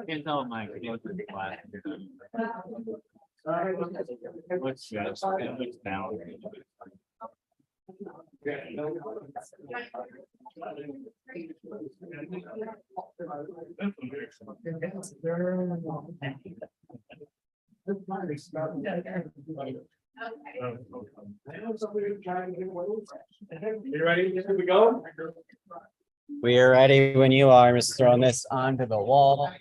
Can't tell my what's down. You ready? Here we go. We are ready when you are, Mr. Throwing this onto the wall.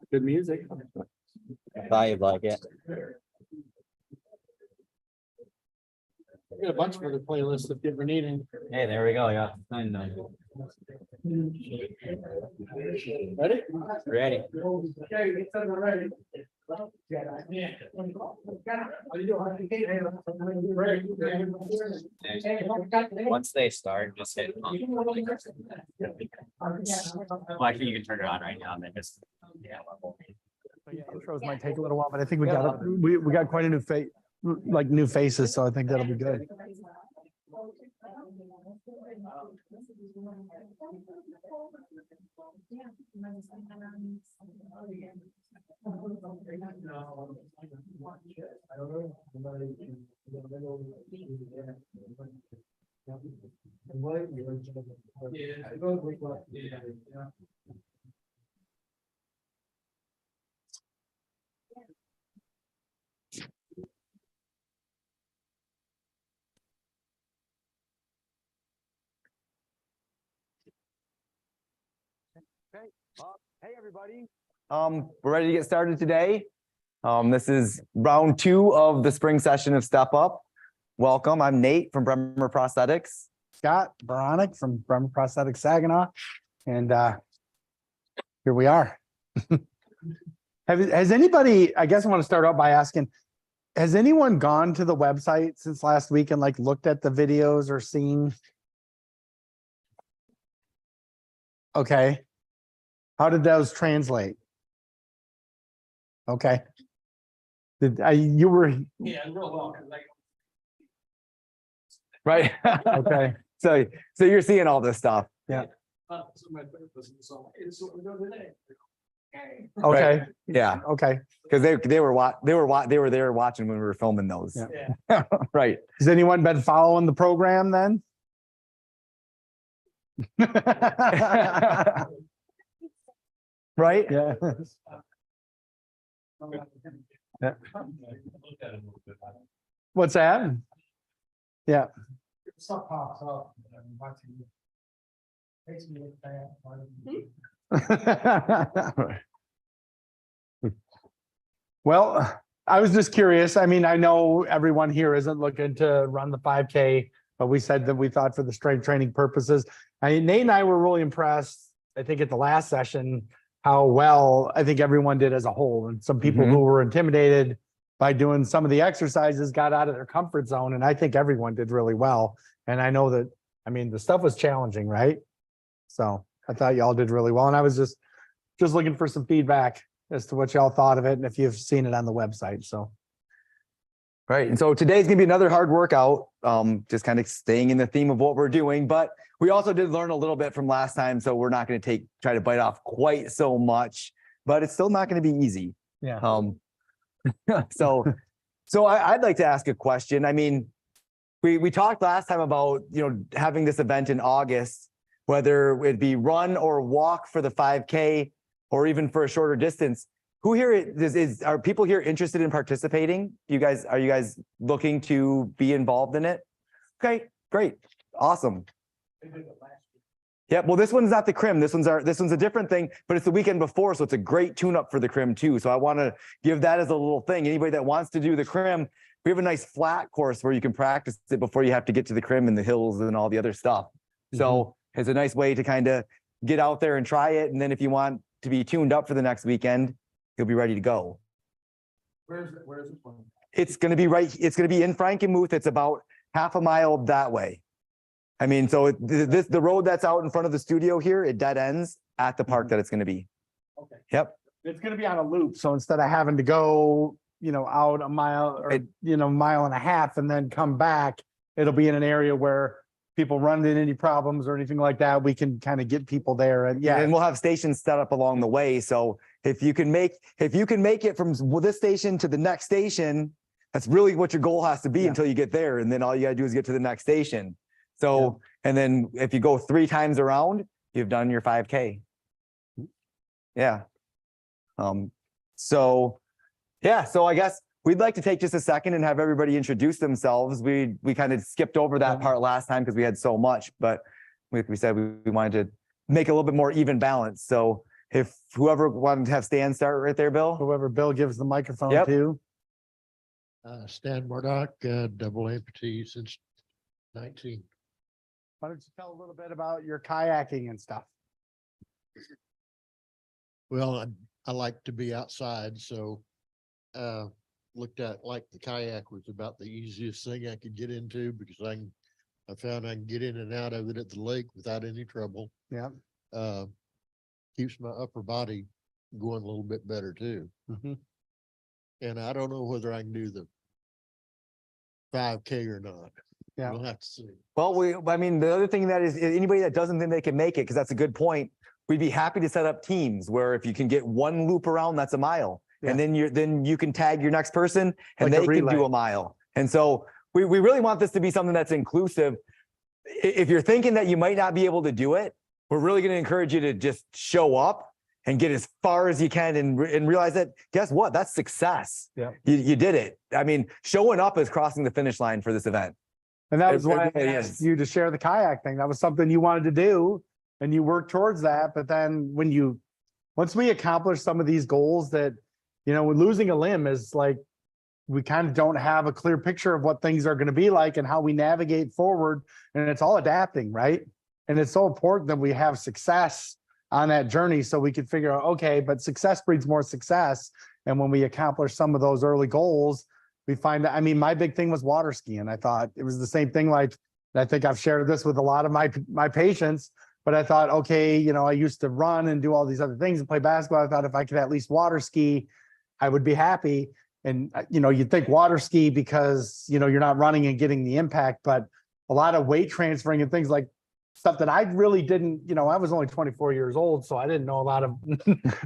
Good music. I thought you'd like it. I got a bunch of other playlists if you ever need any. Hey, there we go. Yeah. Ready? Ready. Okay, it's ready. Once they start, just hit. Well, actually, you can turn it on right now and then just. Yeah. Intros might take a little while, but I think we got we got quite a new face, like new faces, so I think that'll be good. Okay. Hey everybody. We're ready to get started today. This is round 2 of the spring session of Step Up. Welcome. I'm Nate from Bremer Prosthetics. Scott Baronic from Bremer Prosthetics Saginaw, and here we are. Has anybody? I guess I want to start out by asking: has anyone gone to the website since last week and like looked at the videos or seen? Okay. How did those translate? Okay. You were Yeah, real well. Right. okay. So you're seeing all this stuff. Yeah. Okay. Okay. Right. Yeah. Okay. Because they were there watching when we were filming those. Yeah. Right. Has anyone been following the program then? Right. Yeah. Yeah. What's that? Yeah. Stuff pops up. Makes me look bad. Well, I was just curious. I mean, I know everyone here isn't looking to run the 5K, but we said that we thought for the strength training purposes. Nate and I were really impressed, I think, at the last session, how well I think everyone did as a whole. And some people who were intimidated by doing some of the exercises got out of their comfort zone. And I think everyone did really well. And I know that, I mean, the stuff was challenging, right? So I thought y'all did really well. And I was just looking for some feedback as to what y'all thought of it and if you've seen it on the website. So. Right. And so today's gonna be another hard workout, just kind of staying in the theme of what we're doing, but we also did learn a little bit from last time. So we're not going to try to bite off quite so much, but it's still not going to be easy. Yeah. So I'd like to ask a question. I mean, we talked last time about, having this event in August, whether it be run or walk for the 5K or even for a shorter distance. Who here are people here interested in participating? Are you guys looking to be involved in it? Okay, great. Awesome. Yeah, well, this one's not the crim. This one's a different thing, but it's the weekend before, so it's a great tune-up for the crim too. So I want to give that as a little thing. Anybody that wants to do the crim, we have a nice flat course where you can practice it before you have to get to the crim and the hills and all the other stuff. So it's a nice way to kind of get out there and try it. And then if you want to be tuned up for the next weekend, you'll be ready to go. Where's this one? It's going to be in Frankenmuth. It's about half a mile that way. I mean, so the road that's out in front of the studio here, it dead ends at the park that it's going to be. Okay. Yep. It's gonna be on a loop, so instead of having to go, out a mile or, mile and a half and then come back, it'll be in an area where people run into any problems or anything like that, we can kind of get people there and And we'll have stations set up along the way. So if you can make it from this station to the next station, that's really what your goal has to be until you get there. And then all you gotta do is get to the next station. So, and then if you go 3 times around, you've done your 5K. Yeah. So I guess we'd like to take just a second and have everybody introduce themselves. We kind of skipped over that part last time because we had so much, but we said we wanted to make a little bit more even balance. So if whoever wanted to have Stan start right there, Bill. whoever Bill gives the microphone Yep. to. Stan Murdoch, double amputee since 19. Why don't you tell a little bit about your kayaking and stuff? Well, I like to be outside, so looked at like the kayak was about the easiest thing I could get into because I found I can get in and out of it at the lake without any trouble. Yeah. Keeps my upper body going a little bit better too. And I don't know whether I can do the 5K or not. Yeah. We'll have to see. Well, the other thing that is anybody that doesn't think they can make it, because that's a good point. We'd be happy to set up teams where if you can get one loop around, that's a mile. Yeah. And then you can tag your next person and Like a they can relay. do a mile. And so we really want this to be something that's inclusive. If you're thinking that you might not be able to do it, we're really going to encourage you to just show up and get as far as you can and realize that, guess what? That's success. Yeah. You did it. I mean, showing up is crossing the finish line for this event. And that was why I It asked is. you to share the kayak thing. That was something you wanted to do and you worked towards that. But then once we accomplish some of these goals that, when losing a limb is like, we kind of don't have a clear picture of what things are going to be like and how we navigate forward. And it's all adapting, right? And it's so important that we have success on that journey so we can figure out, okay, but success breeds more success. And when we accomplish some of those early goals, we find that, my big thing was water skiing. I thought it was the same thing. Like, I think I've shared this with a lot of my patients, but I thought, okay, I used to run and do all these other things and play basketball. I thought if I could at least water ski, I would be happy. And, you'd think water ski because, you're not running and getting the impact, but a lot of weight transferring and things like stuff that I really didn't, I was only 24 years old, so I didn't know a lot of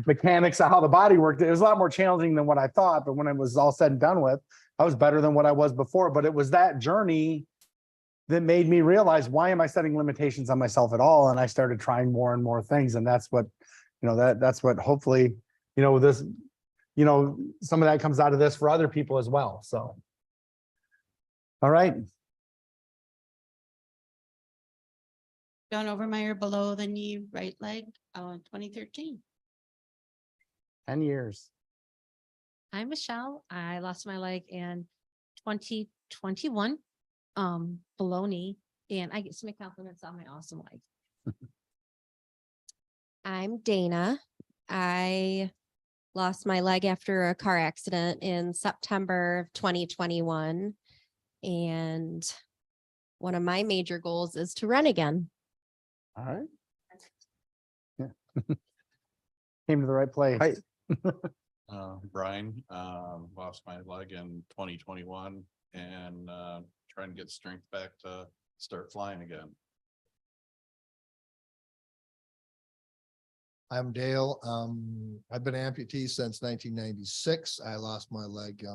mechanics of how the body worked. It was a lot more challenging than what I thought, but when it was all said and done with, I was better than what I was before. But it was that journey that made me realize, why am I setting limitations on myself at all? And I started trying more and more things. And that's what, that's what hopefully, this, some of that comes out of this for other people as well. So, all right. John Overmeyer, below the knee, right leg, 2013. 10 years. I'm Michelle. I lost my leg in 2021, below knee, and I get so many compliments on my awesome leg. I'm Dana. I lost my leg after a car accident in September of 2021. And one of my major goals is to run again. All right. Yeah. Came to the right place. Right. Brian, lost my leg in 2021 and trying to get strength back to start flying again. I'm Dale. I've been an amputee since 1996. I lost my leg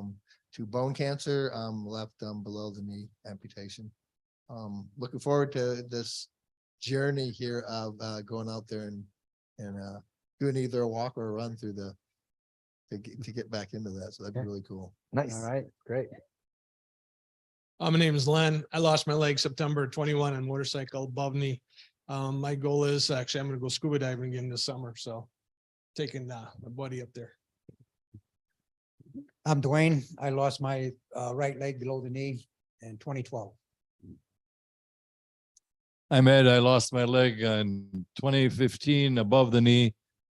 to bone cancer, left below the knee amputation. Looking forward to this journey here of going out there and doing either a walk or a run through to get back into that. So that'd be really cool. Nice. All right, great. My name is Len. I lost my leg September 21 on motorcycle above knee. My goal is actually, I'm gonna go scuba diving again this summer, so taking my buddy up there. I'm Dwayne. I lost my right leg below the knee in 2012. I'm Ed. I lost my leg in 2015 above the knee.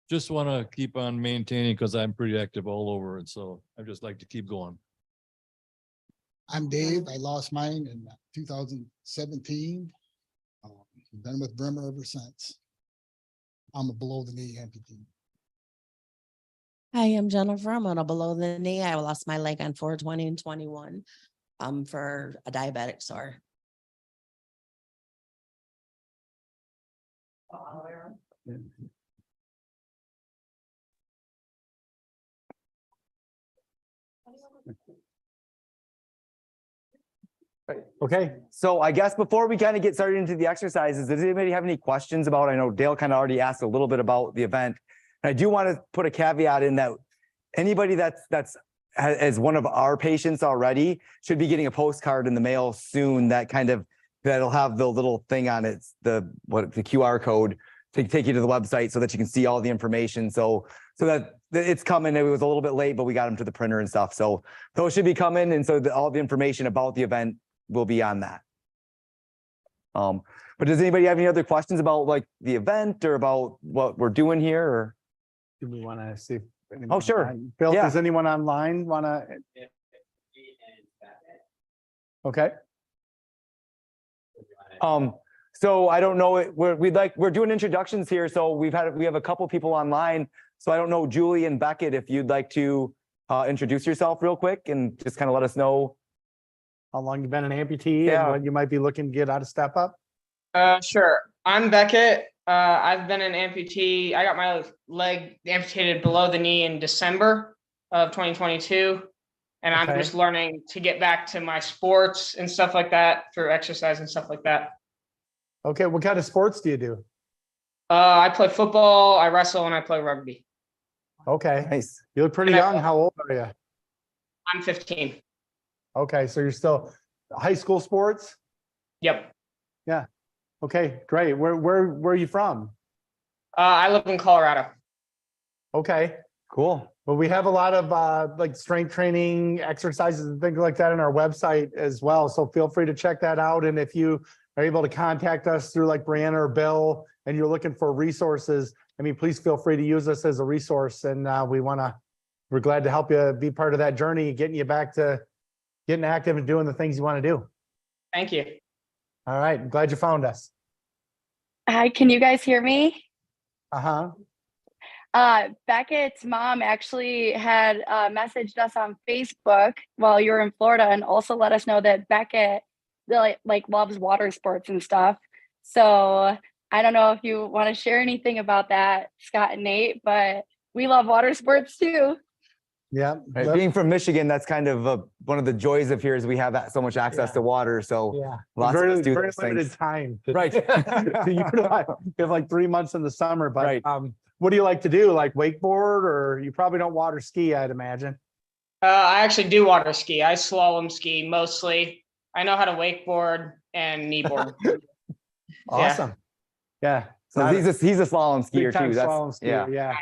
Just want to keep on maintaining because I'm pretty active all over it. So I just like to keep going. I'm Dave. I lost mine in 2017. Been with Bremer ever since. I'm a below the knee amputee. Hi, I'm Jennifer. I'm on a below the knee. I lost my leg on 4/20 and 21 for a diabetic sore. Okay, So I guess before we kind of get started into the exercises, does anybody have any questions about, I know Dale kind of already asked a little bit about the event. And I do want to put a caveat in that anybody that's as one of our patients already should be getting a postcard in the mail soon that'll have the little thing on it, the QR code to take you to the website so that you can see all the information. So that it's coming. It was a little bit late, but we got them to the printer and stuff. So those should be coming. And so all the information about the event will be on that. But does anybody have any other questions about like the event or about what we're doing here? Or do we want to see? Oh, sure. Bill, Yeah. does anyone online want to? Okay. So I don't know, we're doing introductions here. So we have a couple people online. So I don't know, Julie and Beckett, if you'd like to introduce yourself real quick and just kind of let us know. How long you've been an amputee Yeah. and what you might be looking to get out of Step Up? Sure. I'm Beckett. I've been an amputee. I got my leg amputated below the knee in December of 2022. And I'm Okay. just learning to get back to my sports and stuff like that through exercise and stuff like that. Okay, what kind of sports do you do? I play football, I wrestle, and I play rugby. Okay, Nice. you look pretty And I- young. How old are you? I'm 15. Okay, so you're still high school sports? Yep. Okay, great. Where are you from? I live in Colorado. Okay, Cool. well, we have a lot of like strength training exercises and things like that on our website as well. So feel free to check that out. And if you are able to contact us through like Brianna or Bill and you're looking for resources, I mean, please feel free to use us as a resource. And we're glad to help you be part of that journey, getting you back to getting active and doing the things you want to do. Thank you. All right, I'm glad you found us. Hi, can you guys hear me? Uh-huh. Beckett's mom actually had messaged us on Facebook while you were in Florida and also let us know that Beckett like loves water sports and stuff. So I don't know if you want to share anything about that, Scott and Nate, but we love water sports too. Yeah. Right. Being from Michigan, that's kind of one of the joys of here is we have so much access to water. So Yeah. lots of us do Very those limited things. time. Right. to utilize. You have like 3 months in the summer, but Right. what do you like to do? Like wakeboard, or you probably don't water ski, I'd imagine. I actually do water ski. I slalom ski mostly. I know how to wakeboard and kneeboard. Awesome. Yeah. So he's a slalom skier Big time too. That's slalom skier, yeah.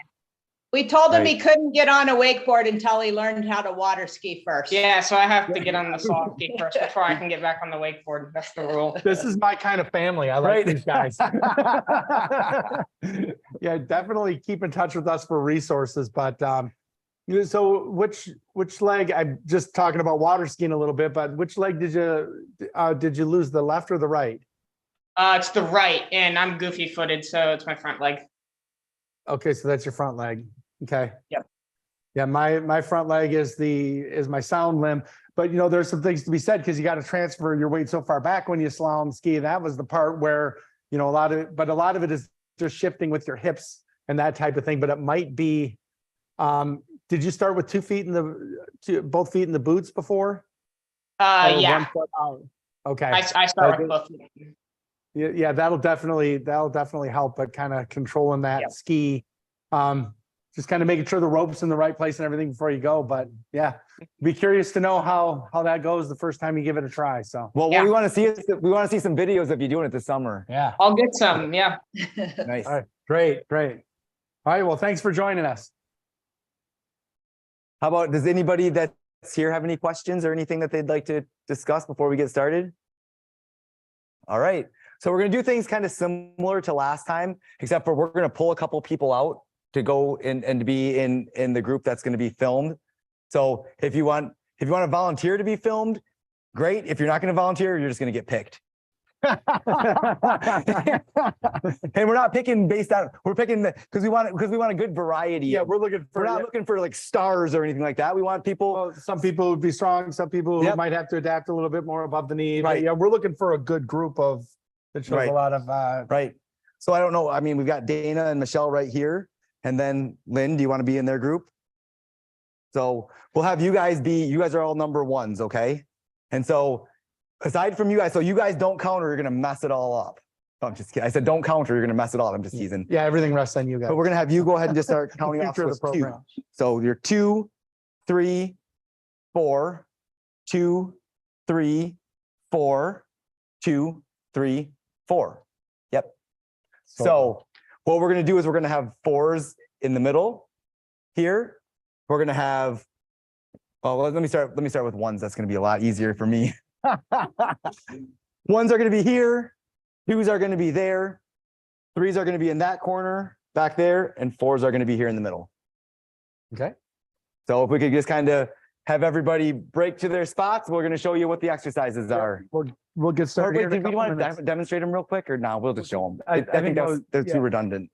We told him he Right. couldn't get on a wakeboard until he learned how to water ski first. Yeah, so I have to get on the slalom ski first before I can get back on the wakeboard. That's the rule. This is my kind of family. I like Right. these guys. Yeah, definitely keep in touch with us for resources. But so which leg? I'm just talking about water skiing a little bit, but which leg did you lose, the left or the right? It's the right, and I'm goofy footed, so it's my front leg. Okay, so that's your front leg. Okay. Yep. Yeah, my front leg is my sound limb, but there's some things to be said because you got to transfer your weight so far back when you slalom ski. That was the part where a lot of it is just shifting with your hips and that type of thing. But it might be. Did you start with 2 feet both feet in the boots before? Or Yeah. 1 foot out? Okay. I start with both. Yeah, that'll definitely help, but kind of controlling that Yep. ski. just kind of making sure the rope's in the right place and everything before you go. But yeah, be curious to know how that goes the first time you give it a try. So, Well, what we want to see is, we want to see some videos of you doing it this summer. yeah. I'll get some, yeah. Nice. All right. Great. Great. All right. Well, thanks for joining us. How about, does anybody that's here have any questions or anything that they'd like to discuss before we get started? All right. So we're going to do things kind of similar to last time, except for we're going to pull a couple people out to go and to be in the group that's going to be filmed. So if you want to volunteer to be filmed, great. If you're not going to volunteer, you're just going to get picked. And we're not picking based on, we're picking because we want a good variety. Yeah, we're not looking for like stars or anything like that. We want people. Well, some people would be strong. Some people who Yep. might have to adapt a little bit more above the knee. But Right. yeah, we're looking for a good group of that shows Right. a lot of Right. So I don't know. I mean, we've got Dana and Michelle right here. And then Lynn, do you want to be in their group? So we'll have you guys are all number ones, okay? And so aside from you guys, so you guys don't counter, you're gonna mess it all up. No, I'm just kidding. I said don't counter, you're gonna mess it all up. I'm just teasing. yeah, everything rests on you guys. But we're gonna have you go ahead and just start counting off. Future of So the it's two. program. So you're 2, 3, 4, 2, 3, 4, 2, 3, 4. Yep. So what we're going to do is we're going to have 4s in the middle here. We're going to have, well, let me start with 1s. That's going to be a lot easier for me. 1s are going to be here. 2s are going to be there. 3s are going to be in that corner back there. And 4s are going to be here in the middle. Okay. So if we could just kind of have everybody break to their spots, we're going to show you what the exercises are. We'll get Or started. wait, here in a did we couple want minutes. to demonstrate them real quick or no? We'll just show them. I I think that was- that's yeah. too redundant.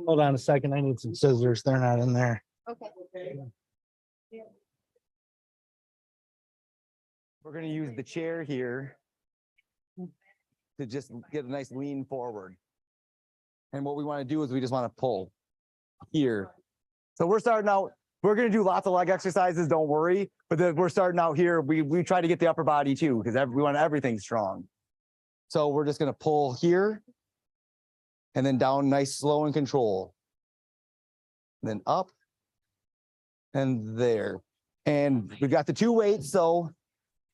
Hold on a second. I need some scissors. They're not in there. Okay. We're going to use the chair here to just get a nice lean forward. And what we want to do is we just want to pull here. So we're starting out, we're going to do lots of leg exercises, don't worry. But then we're starting out here. We try to get the upper body too, because we want everything strong. So we're just going to pull here and then down nice, slow and control. Then up and there. And we've got the 2 weights. So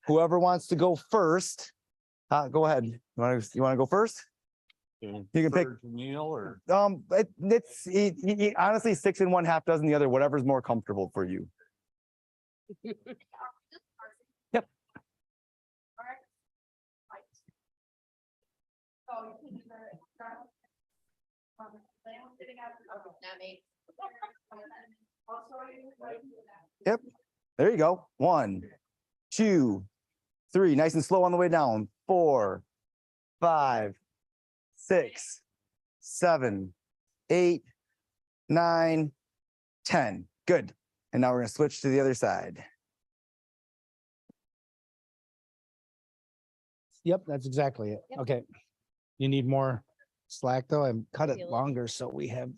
whoever wants to go first, go ahead. You want to go first? You can pick Neil or it's honestly 6 in one, half dozen the other, whatever's more comfortable for you. Yep. Yep. There you go. 1, 2, 3. Nice and slow on the way down. 4, 5, 6, 7, 8, 9, 10. Good. And now we're going to switch to the other side. Yep, that's exactly it. Yep. Okay. You need more slack though. I cut it Feel it. longer so we have.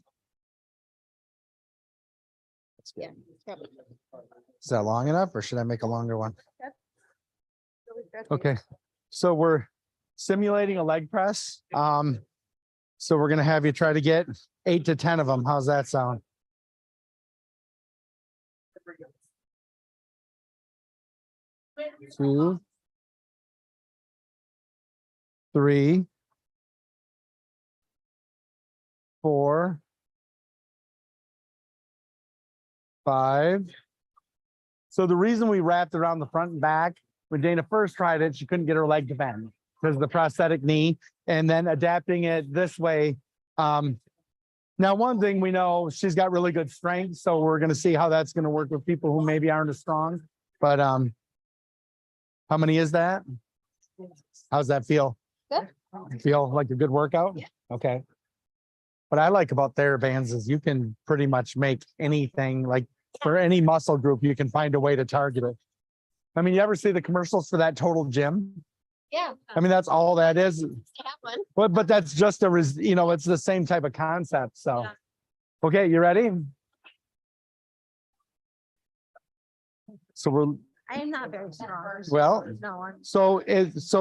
That's good. Yeah. Is that long enough or should I make a longer one? Okay, so we're simulating a leg press. So we're gonna have you try to get 8 to 10 of them. How's that sound? Two, three, four, five. So the reason we wrapped around the front and back, when Dana first tried it, she couldn't get her leg to bend because of the prosthetic knee, and then adapting it this way. Now, one thing we know, she's got really good strength, so we're going to see how that's going to work with people who maybe aren't as strong. But how many is that? How's that feel? Good. Feel like a good workout? Yeah. Okay. What I like about TheraBands is you can pretty much make anything, like for any muscle group, you can find a way to target it. I mean, you ever see the commercials for that Total Gym? Yeah. I mean, that's all that is. Have one. But that's just it's the same type of concept. So, Yeah. Okay, you ready? So we're, I am not very strong. well, No, I'm. so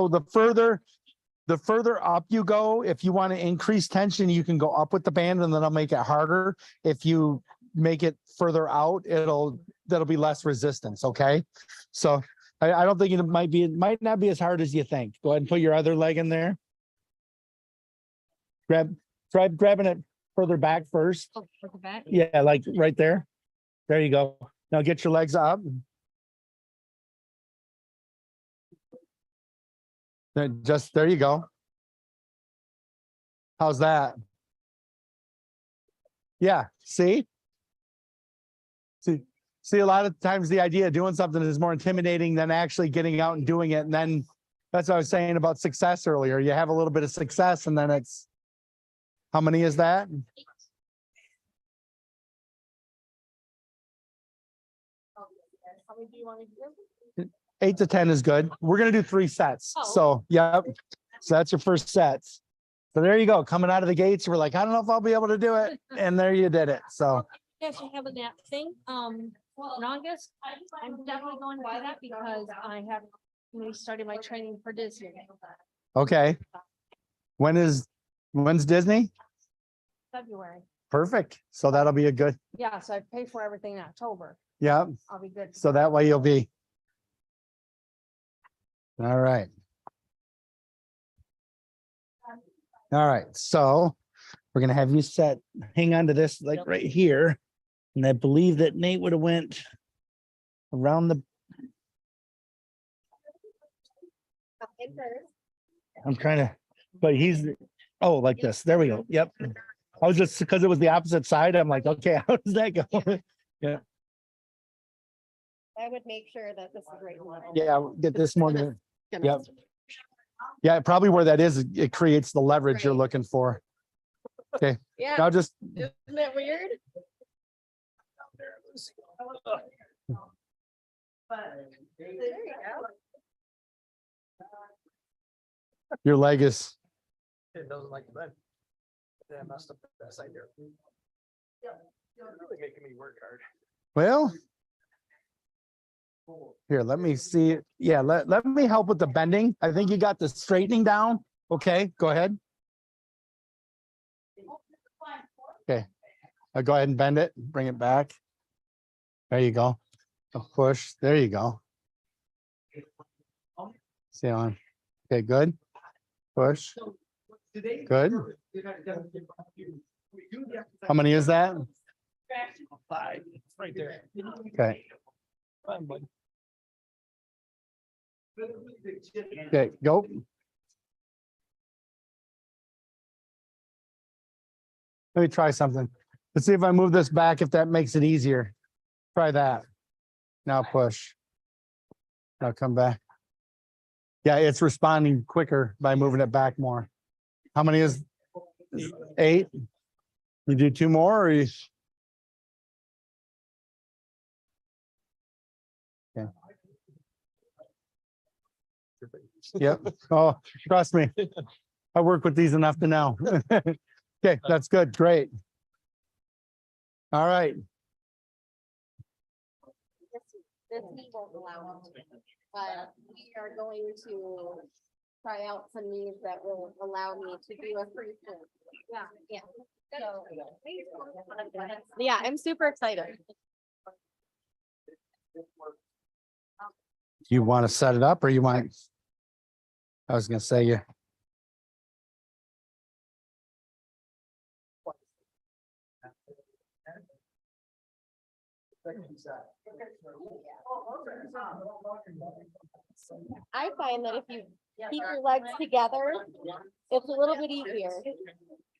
the further up you go, if you want to increase tension, you can go up with the band and then I'll make it harder. If you make it further out, that'll be less resistance. Okay. So I don't think it might not be as hard as you think. Go ahead and put your other leg in there. Try grabbing it further back first. Oh, look at that. Yeah, like right there. There you go. Now get your legs up. Then just, there you go. How's that? Yeah, see? See, a lot of times the idea of doing something is more intimidating than actually getting out and doing it. And then that's what I was saying about success earlier. You have a little bit of success and then it's, how many is that? How many do you want to do? 8 to 10 is good. We're gonna do 3 sets. Oh. So, yep. So that's your first set. So there you go. Coming out of the gates, we're like, I don't know if I'll be able to do it. And there you did it. So, Yes, you have a nap thing, in August. I'm definitely going to do that because I have started my training for Disney. okay. When's Disney? February. Perfect. So that'll be a good, Yeah, so I pay for everything in October. yeah. I'll be good. So that way you'll be. All right. All right. So we're gonna have you hang on to this like right here. And I believe that Nate would have went around the. I'm trying to, but oh, like this. There we go. Yep. I was just, because it was the opposite side. I'm like, okay, how does that go? Yeah. I would make sure that this is right. Yeah, get this more. Yep. Yeah, probably where that is, it creates the leverage you're looking for. Okay, Yeah. now just, Isn't that weird? There you go. your leg is, It doesn't like the bed. Yeah, I messed up that side there. Really making me work hard. well. Here, let me see. Yeah, let me help with the bending. I think you got the straightening down. Okay, go ahead. Okay, I'll go ahead and bend it, bring it back. There you go. Push, there you go. See on. Okay, good. Push. Good. How many is that? 5, right there. Okay, Fine, bud. okay, go. Let me try something. Let's see if I move this back, if that makes it easier. Try that. Now push. Now come back. Yeah, it's responding quicker by moving it back more. How many is 8? You do 2 more or you? Okay. Yep. Oh, trust me. I work with these enough to know. Okay, that's good. Great. All right. This knee won't allow it, but we are going to try out some knees that will allow me to do a free swim. Yeah. So, yeah, I'm super excited. You want to set it up or you want? I was gonna say, yeah. I find that if you keep your legs together, it's a little bit easier.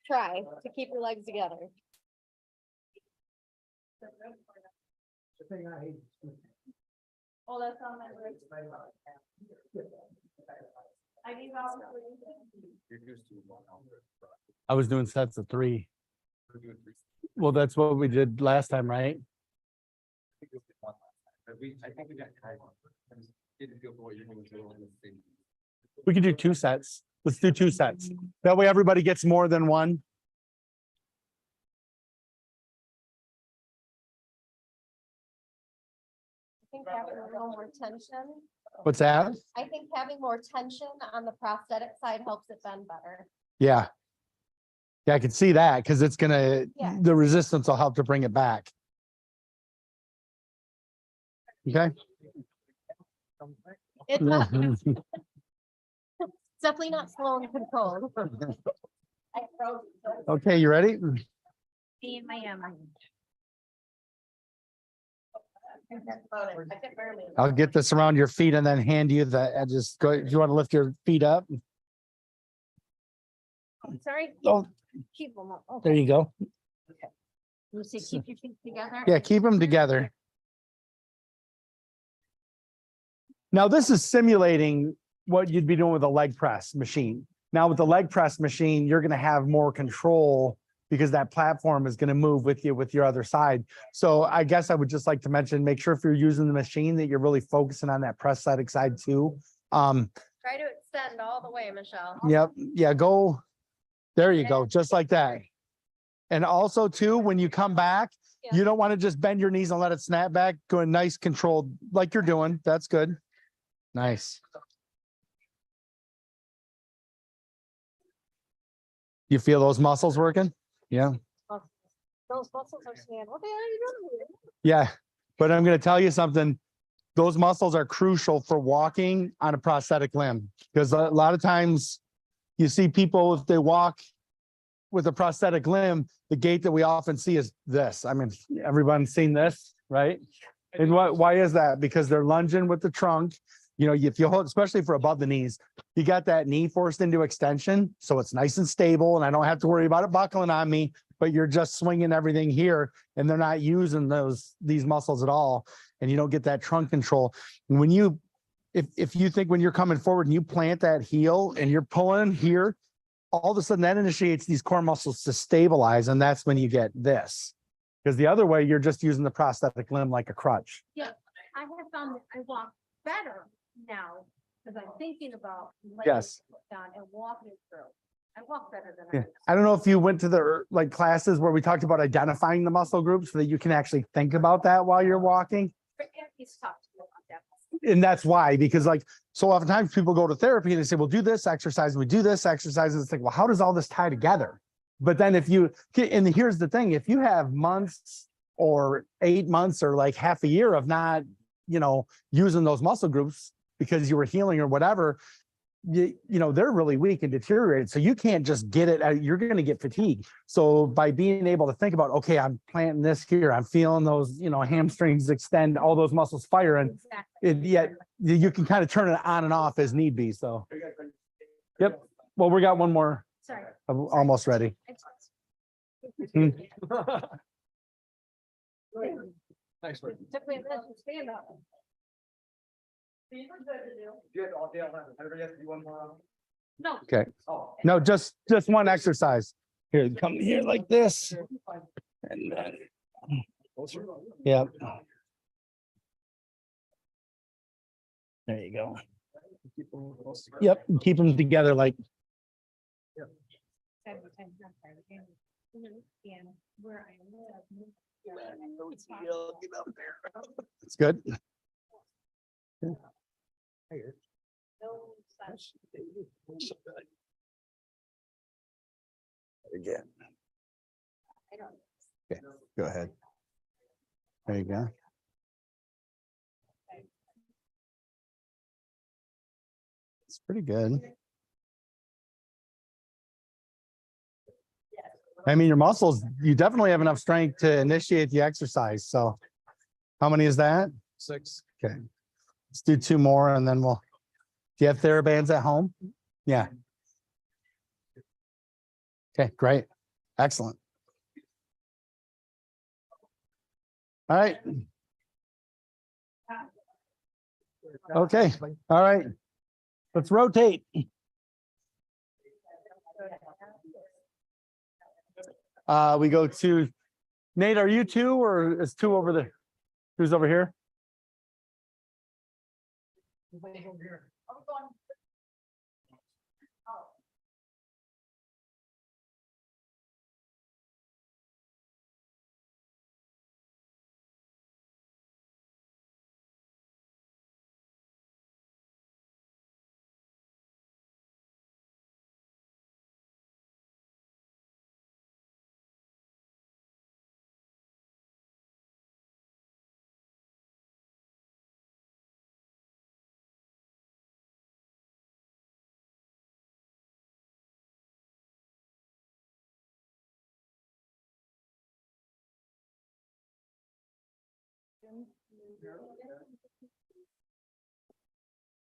Try to keep your legs together. Oh, that's on my list. I need I was doing sets of 3. Well, that's what we did last time, right? We could do 2 sets. Let's do 2 sets. That way everybody gets more than one. I think having a little more tension. What's that? I think having more tension on the prosthetic side helps it bend better. Yeah. Yeah, I can see that because it's gonna, Yeah. the resistance will help to bring it back. Okay. It's not, it's definitely not slow and controlled. I froze. Okay, you ready? Me and I am. I'll get this around your feet and then hand you the edges. Go, if you want to lift your feet up. Sorry. Oh, Keep them up. there you go. You say keep your feet together. Yeah, keep them together. Now, this is simulating what you'd be doing with a leg press machine. Now, with the leg press machine, you're going to have more control because that platform is going to move with you with your other side. So I guess I would just like to mention, make sure if you're using the machine that you're really focusing on that prosthetic side too. Try to extend all the way, Michelle. Yep. Yeah, go. There you go. Just like that. And also too, when you come back, Yeah. you don't want to just bend your knees and let it snap back. Go a nice controlled like you're doing. That's good. Nice. You feel those muscles working? Yeah. Those muscles are saying, what the hell are you doing? Yeah. But I'm going to tell you something. Those muscles are crucial for walking on a prosthetic limb because a lot of times you see people, if they walk with a prosthetic limb, the gait that we often see is this. I mean, everyone's seen this, right? And why is that? Because they're lunging with the trunk. You know, if you hold, especially for above the knees, you got that knee forced into extension. So it's nice and stable and I don't have to worry about it buckling on me, but you're just swinging everything here and they're not using these muscles at all. And you don't get that trunk control. And when you, if you think when you're coming forward and you plant that heel and you're pulling here, all of a sudden that initiates these core muscles to stabilize. And that's when you get this. Because the other way, you're just using the prosthetic limb like a crutch. Yeah, I have found that I walk better now because I'm thinking about. Yes. Down and walking through. I walk better than Yeah. I don't know if you went to the like classes where we talked about identifying the muscle groups so that you can actually think about that while you're walking. He's talked to me about that. And that's why, because like, so oftentimes people go to therapy and they say, well, do this exercise, we do this exercise. And it's like, well, how does all this tie together? But then if you, and here's the thing, if you have months or 8 months or like half a year of not, using those muscle groups because you were healing or whatever, they're really weak and deteriorated. So you can't just get it. You're going to get fatigued. So by being able to think about, okay, I'm planting this here, I'm feeling those, hamstrings extend, all those muscles fire, and yet you can kind of turn it on and off as need be. So, yep. Well, we got one more. Sorry. I'm almost ready. Thanks, Rick. Took me a minute to stand up. No. Okay. No, just one exercise. Here, come here like this. And then, yeah. There you go. Yep, keep them together like. It's good. Again. Okay, go ahead. There you go. It's pretty good. I mean, your muscles, you definitely have enough strength to initiate the exercise. So how many is that? 6. Okay. Let's do 2 more and then we'll, do you have TheraBands at home? Yeah. Okay, great. Excellent. All right. Okay, all right. Let's rotate. We go to Nate, are you 2 or is 2 over there? Who's over here?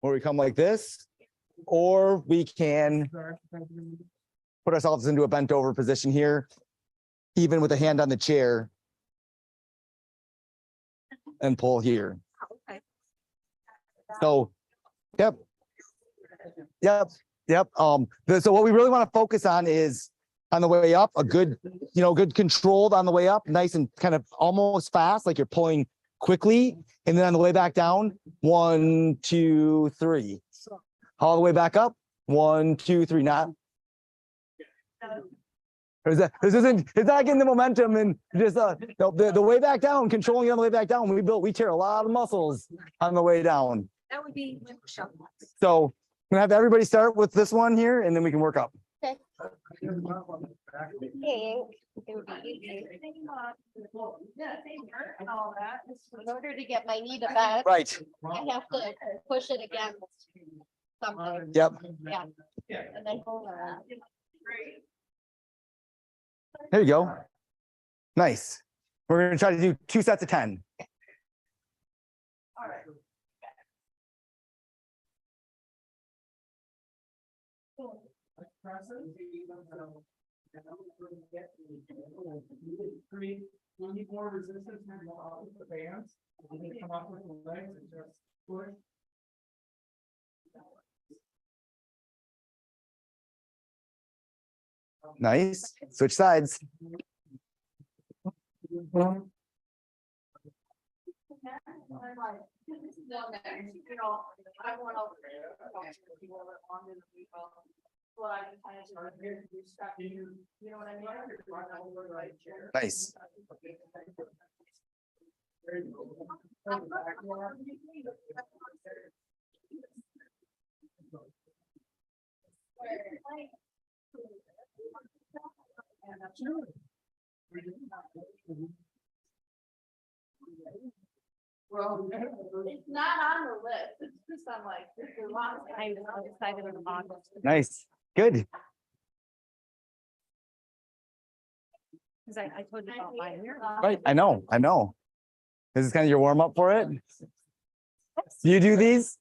Or we come like this, or we can put ourselves into a bent over position here, even with a hand on the chair. And pull here. So, yep. So what we really want to focus on is on the way up, a good, good controlled on the way up, nice and kind of almost fast, like you're pulling quickly. And then on the way back down, 1, 2, 3. All the way back up, 1, 2, 3. Not. It's not getting the momentum and just the way back down, controlling on the way back down. We tear a lot of muscles on the way down. That would be. So I'm gonna have everybody start with this one here and then we can work up. Okay. It would be easy. In order to get my knee to bend. Right. I have to push it against something. Yep. Yeah. And then hold on. There you go. Nice. We're gonna try to do 2 sets of 10. All right. You need more resistance off the bands. Come up with the legs and just push. Nice. Switch sides. Nice. Well, it's not on the list. It's just I'm like, this is a lot of time. I'm excited in August. Nice. Good. Cause I told you about mine here. Right. I know. This is kind of your warm up for it. Do you do these?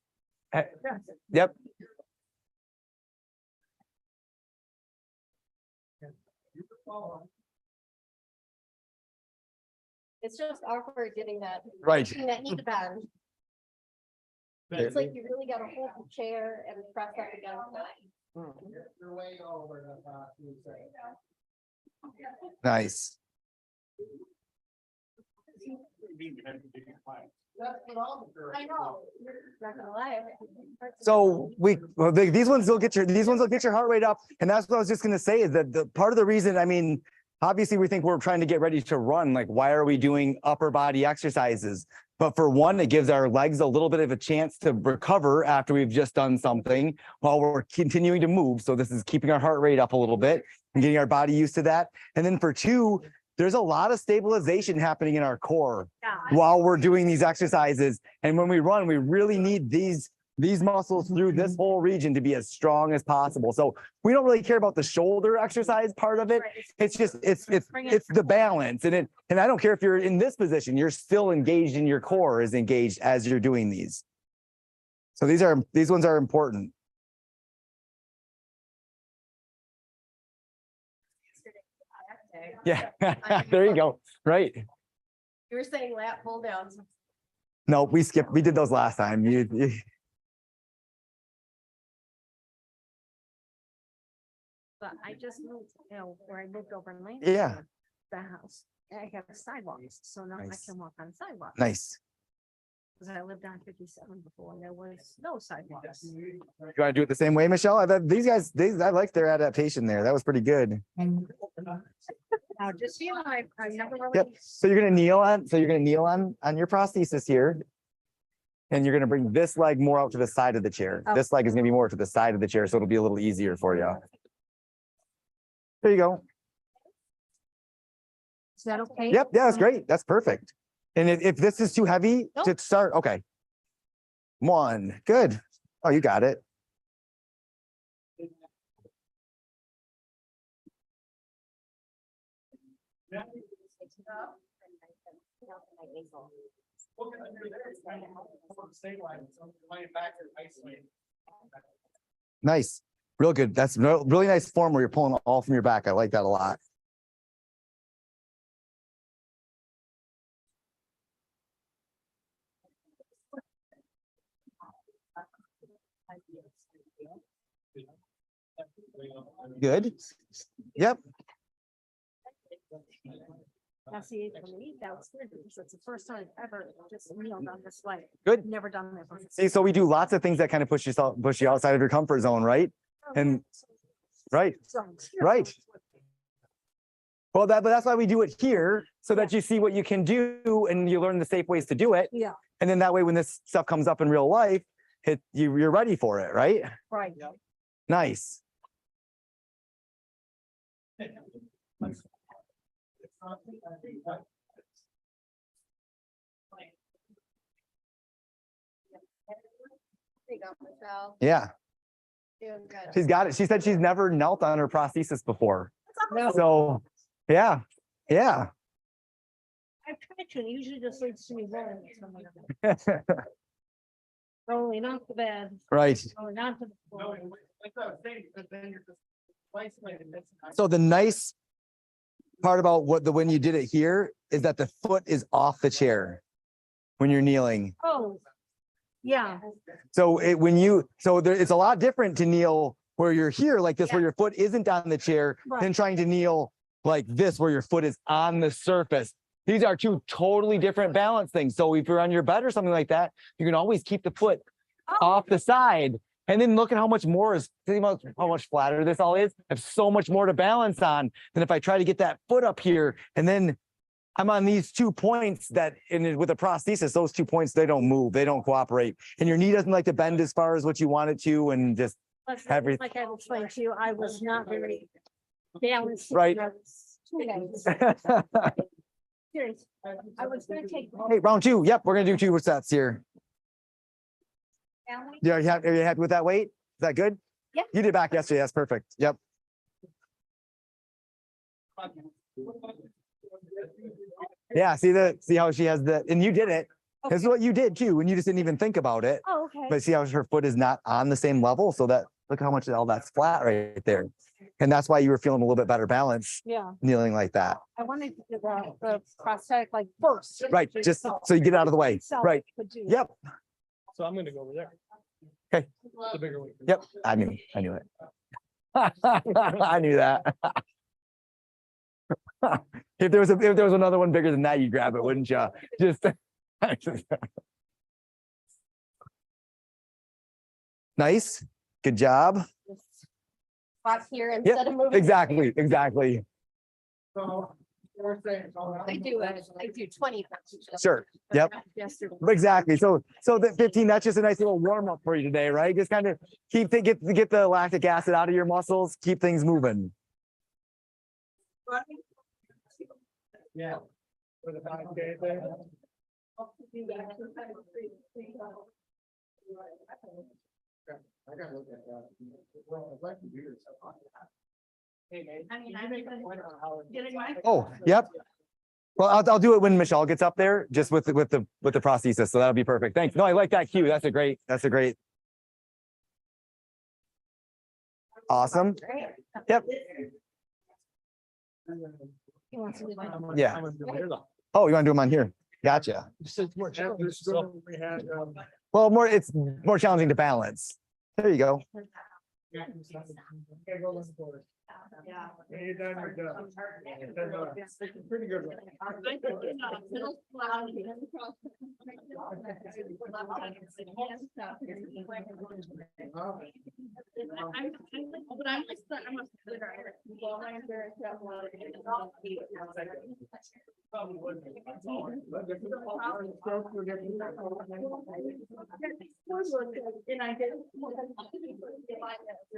Yep. It's just awkward getting that. Right. Getting that knee to bend. It's like you really gotta hold the chair and press up against it. You're way over the, Nice. I know. Not gonna lie. So these ones will get your heart rate up. And that's what I was just gonna say is that the part of the reason, I mean, obviously we think we're trying to get ready to run. Like, why are we doing upper body exercises? But for one, it gives our legs a little bit of a chance to recover after we've just done something while we're continuing to move. So this is keeping our heart rate up a little bit and getting our body used to that. And then for two, there's a lot of stabilization happening in our core while we're doing these exercises. And when we run, we really need these muscles through this whole region to be as strong as possible. So we don't really care about the shoulder exercise part of it. It's just, it's the balance. And I don't care if you're in this position, you're still engaged in your core is engaged as you're doing these. So these ones are important. Yeah, there you go. Right. You were saying lat pull downs. No, we did those last time. But I just moved, where I lived over in Lane. Yeah. The house, I have sidewalks, so now I Nice. can walk on sidewalks. Nice. Because I lived on 57 before, and there was no sidewalks. You want to do it the same way, Michelle? I bet these guys, I like their adaptation there. That was pretty good. Now, just, I never really. Yep. So you're gonna kneel on your prosthesis here. And you're gonna bring this leg more out to the side of the chair. Oh. This leg is gonna be more to the side of the chair, so it'll be a little easier for you. There you go. Is that okay? Yep, yeah, that's great. That's perfect. And if this is too heavy to start, okay. One, good. Oh, you got it. Nice, real good. That's really nice form where you're pulling all from your back. I like that a lot. Good. Yep. Now, see, for me, that was good, because it's the first time I've ever just kneeled on this way. Good. Never done that before. See, so we do lots of things that kind of push you outside of your comfort zone, right? And right, right. Well, but that's why we do it here, so that you see what you can do and you learn the safe ways to do it. Yeah, And then that way, when this stuff comes up in real life, you're ready for it, right? right. Nice. Yeah, she's got it. She said she's never knelt on her prosthesis before. So, yeah, yeah. I've tried to, and it usually just leads to me rolling. Rolling off the bed. Right. Rolling onto the floor. So the nice part about when you did it here is that the foot is off the chair when you're kneeling. Oh, yeah. So it's a lot different to kneel where you're here like this, where your foot isn't on the chair, than trying to kneel like this, where your foot is on the surface. These are two totally different balance things. So if you're on your bed or something like that, you can always keep the foot off the side. And then look at how much more how much flatter this all is. I have so much more to balance on than if I try to get that foot up here. And then I'm on these 2 points with a prosthesis, those 2 points, they don't move, they don't cooperate. And your knee doesn't like to bend as far as what you want it to, and just everything. Like I explained to you, I was not very balanced. Right. I was too nice. Serious. I was gonna take. Hey, round two. Yep, we're gonna do 2 sets here. Alan? Yeah, are you happy with that weight? Is that good? Yeah. You did back yesterday. That's perfect. Yep. Yeah, see how she has and you did it. This is what you did too, and you just didn't even think about it. Oh, okay. But see how her foot is not on the same level, so that look how much all that's flat right there. And that's why you were feeling a little bit better balance Yeah, kneeling like that. I wanted to do the prosthetic like first. Right, just so you get out of the way. So Right. could do- Yep. So I'm gonna go over there. Okay. The bigger one. Yep. I knew it. I knew that. If there was another one bigger than that, you'd grab it, wouldn't you? Just nice. Good job. Spot here Yep, instead of moving. exactly. So I do 20. Sure. Yep. Exactly. So the 15, that's just a nice little warm up for you today, right? Just kind of get the lactic acid out of your muscles, keep things moving. Yeah. For the 5K there. I gotta look at that. Well, I'd like to do this. Oh, yep. Well, I'll do it when Michelle gets up there, just with the prosthesis. So that'll be perfect. Thanks. No, I like that cue. That's a great. Awesome. Yep. Yeah. Oh, you want to do them on here? Gotcha. Well, it's more challenging to balance. There you go. Yeah. You're done, you're done. Pretty good one.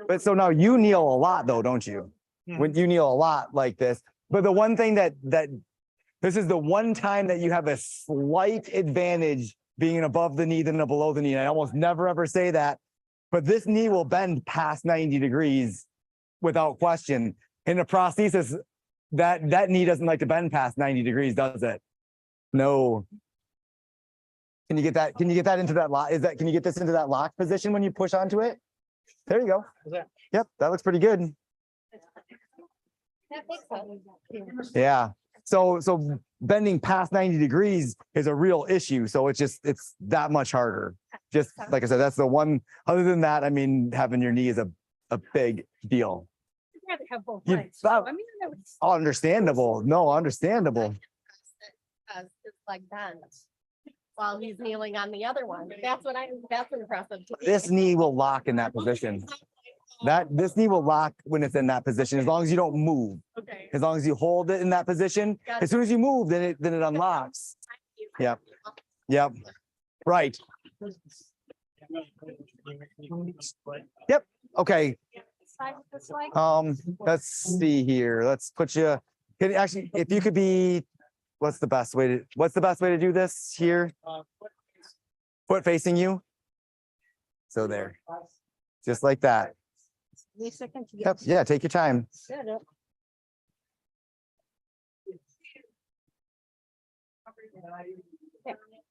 But so now you kneel a lot though, don't you? When you kneel a lot like this. But the one thing that this is the one time that you have a slight advantage being above the knee than a below the knee. And I almost never ever say that, but this knee will bend past 90 degrees without question. In a prosthesis, that knee doesn't like to bend past 90 degrees, does it? No. Can you get that? Can you get that into that lock? Can you get this into that lock position when you push onto it? There you go. Yep, that looks pretty good. Yeah. So bending past 90 degrees is a real issue. So it's that much harder. Just like I said, that's the one. Other than that, I mean, having your knee is a big deal. Have both You- legs. that- I mean, that was. Understandable. No, understandable. It's like bent while he's kneeling on the other one. That's impressive. to me. This knee will lock in that position. This knee will lock when it's in that position, as long as you don't move. Okay. As long as you hold it in that position. As soon as you move, then it unlocks. Yep. Yep. Right. Yep. Okay. Let's see here. Let's put you. Actually, if you could be, what's the best way to do this here? Foot facing you. So there. Just like that. Yep. Yeah. Take your time.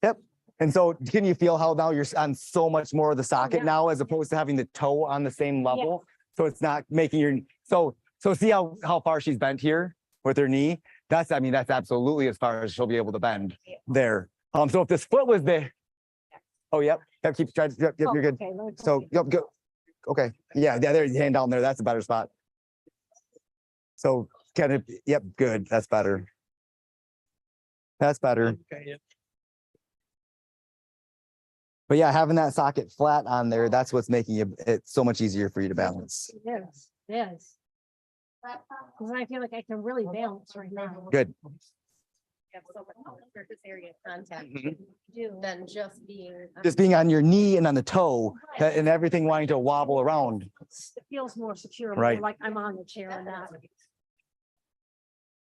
Yep. And so can you feel how now you're on so much more of the socket now, as opposed to having the toe on the same level? So it's not making your, so see how far she's bent here with her knee? That's absolutely as far as she'll be able to bend there. So if this foot was there. Oh, yep. Yep. Keep trying. Yep. You're good. So, yep. Go. Okay. Yeah. There's your hand down there. That's a better spot. So kind of, yep. Good. That's better. That's better. But yeah, having that socket flat on there, that's what's making it so much easier for you to balance. Yes, yes. Because I feel like I can really balance right now. Good. Have so much more surface area contact Mhm. than just being. Just being on your knee and on the toe and everything wanting to wobble around. It feels more secure, Right. more like I'm on the chair and not.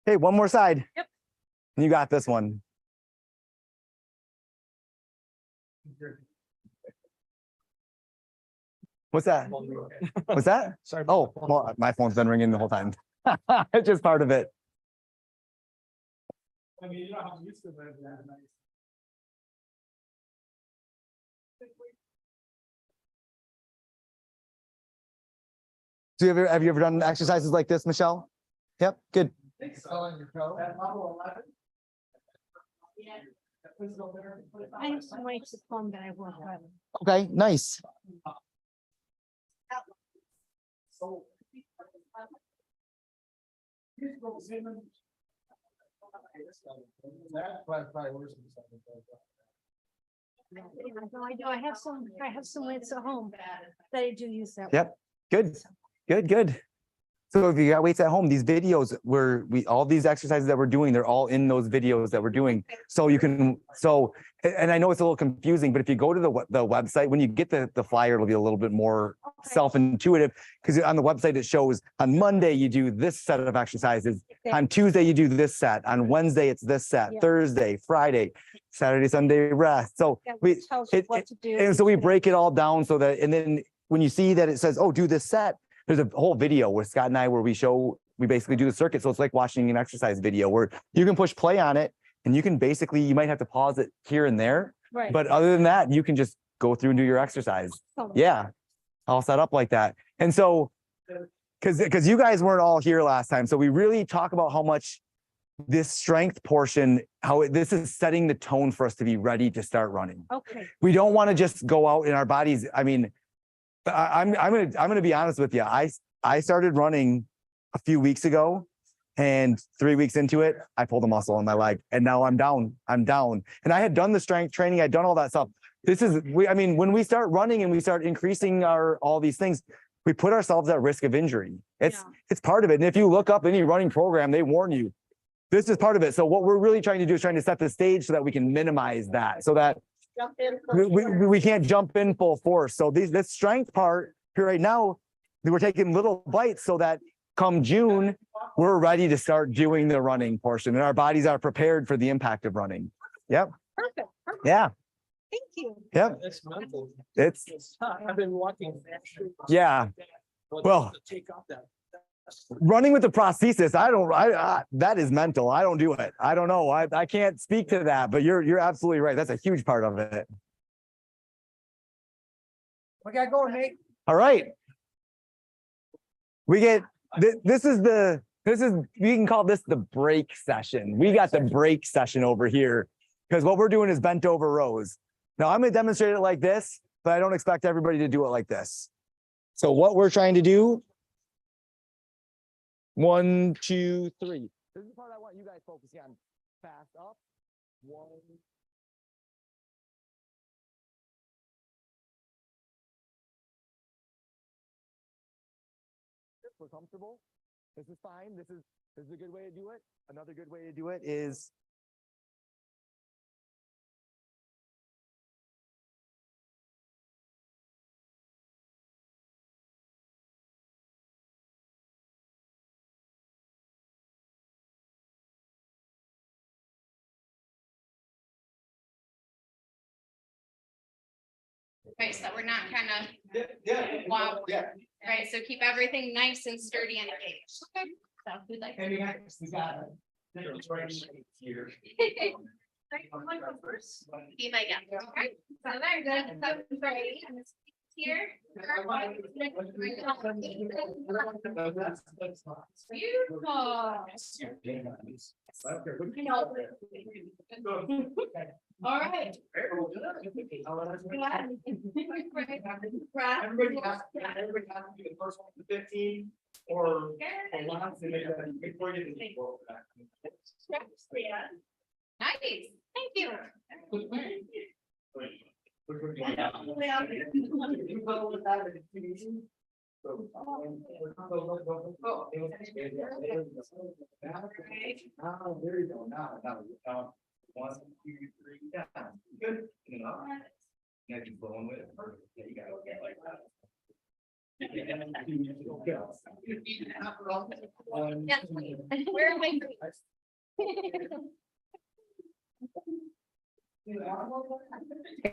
Hey, one more side. Yep. And you got this one. What's that? What's that? Sorry. Oh, well, my phone's been ringing the whole time. It's just part of it. I mean, you know how I'm used to that. Have you ever done exercises like this, Michelle? Yep, good. I have some weights at home that I work with. Okay, nice. I have some weights at home that I do use that. Yep, good, good, good. So if you got weights at home, these videos all these exercises that we're doing, they're all in those videos that we're doing. So you can, and I know it's a little confusing, but if you go to the website, when you get the flyer, it'll be a little bit more self-intuitive, because on the website, it shows on Monday, you do this set of exercises. On Tuesday, you do this set. On Wednesday, it's this set. Thursday, Friday, Saturday, Sunday, rest. So and so we break it all down so that, and then when you see that it says, oh, do this set, there's a whole video with Scott and I where we basically do the circuit. So it's like watching an exercise video where you can push play on it and you can basically, you might have to pause it here and there. Right. But other than that, you can just go through and do your exercise. Yeah. All set up like that. And so, because you guys weren't all here last time. So we really talk about how much this strength portion, this is setting the tone for us to be ready to start running. Okay. We don't want to just go out in our bodies. I mean, I'm gonna be honest with you. I started running a few weeks ago, and 3 weeks into it, I pulled a muscle in my leg, and now I'm down. And I had done the strength training. I'd done all that stuff. I mean, when we start running and we start increasing all these things, we put ourselves at risk of injury. It's part of it. And if you look up any running program, they warn you. This is part of it. So what we're really trying to do is trying to set the stage so that we can minimize that, so that we can't jump in full force. So this strength part here right now, we're taking little bites so that come June, we're ready to start doing the running portion and our bodies are prepared for the impact of running. Yep. Perfect. Yeah. Thank you. Yep. It's mental. It's I've been walking. Yeah. Well, Take off that. running with the prosthesis, that is mental. I don't do it. I don't know. I can't speak to that, but you're absolutely right. That's a huge part of it. We got going, Nate. All right. We get, this is, we can call this the break session. We got the break session over here because what we're doing is bent over rows. Now I'm going to demonstrate it like this, but I don't expect everybody to do it like this. So what we're trying to do, 1, 2, 3. This is the part I want you guys focusing on. Fast up. 1. If we're comfortable, this is fine. This is a good way to do it. Another good way to do it is Right, so we're not kind of wobbly, right? So keep everything nice and sturdy and engaged. Okay. So we'd like. We got here. Be my guest. Okay. So very good. So ready. And this here. Beautiful. All right. Everybody has to be the first one to 15 or lots to make that before you get Nice. Thank you. There you go. Now. 1, 2, 3, down. Good. You know. Now you flowing with it. Perfect. Yeah, you gotta get like that. Where am I?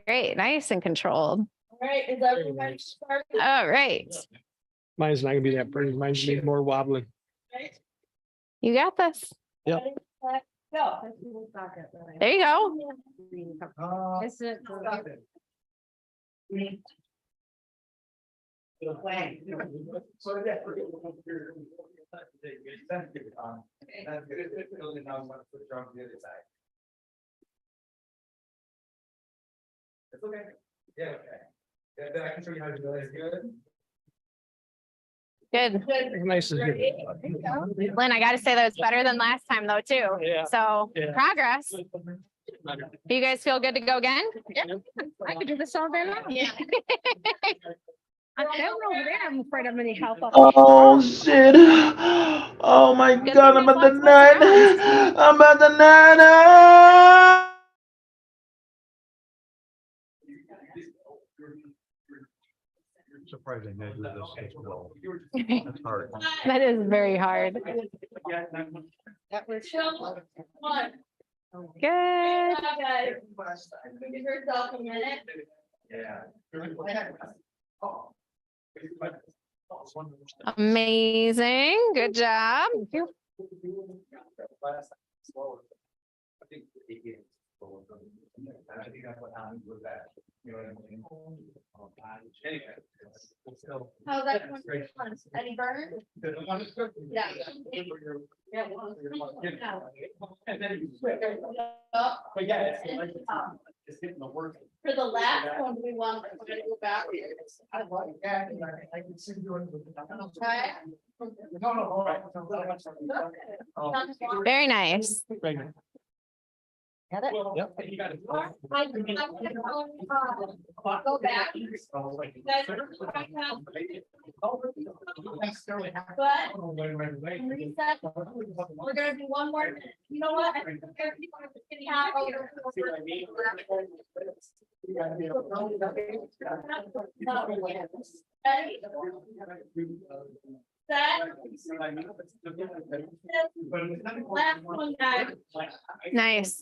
Great, nice and controlled. All right, is everybody started? All right, Mine's not gonna be that pretty. Mine's gonna be more wobbly. you got this. Yep. Go. There you go. Is it? Stop it. So yeah. That's good. Now I'm gonna put it on the other side. It's okay. Yeah, okay. Yeah, then I can show you how to do it. Good. Good. Nice to hear. Lynn, I gotta say that was better than last time though, too. Yeah. So Yeah. progress. Do you guys feel good to go again? I could do this all day long. Yeah. I'm over there, I'm afraid I'm gonna help. Oh shit. Oh my Good god, thing I'm there's about to lots less nine. I'm about to nine. Surprising. That is very hard. That was. Good. Give yourself a minute. Amazing. Good job. How's that going? Any burn? Yeah. For the last one, we're gonna go back. Very nice. Got it? Yep. Go back. Reset. We're gonna do one more. You know what? I think everyone is getting out over. Ready? Set. Last one, guys. Nice.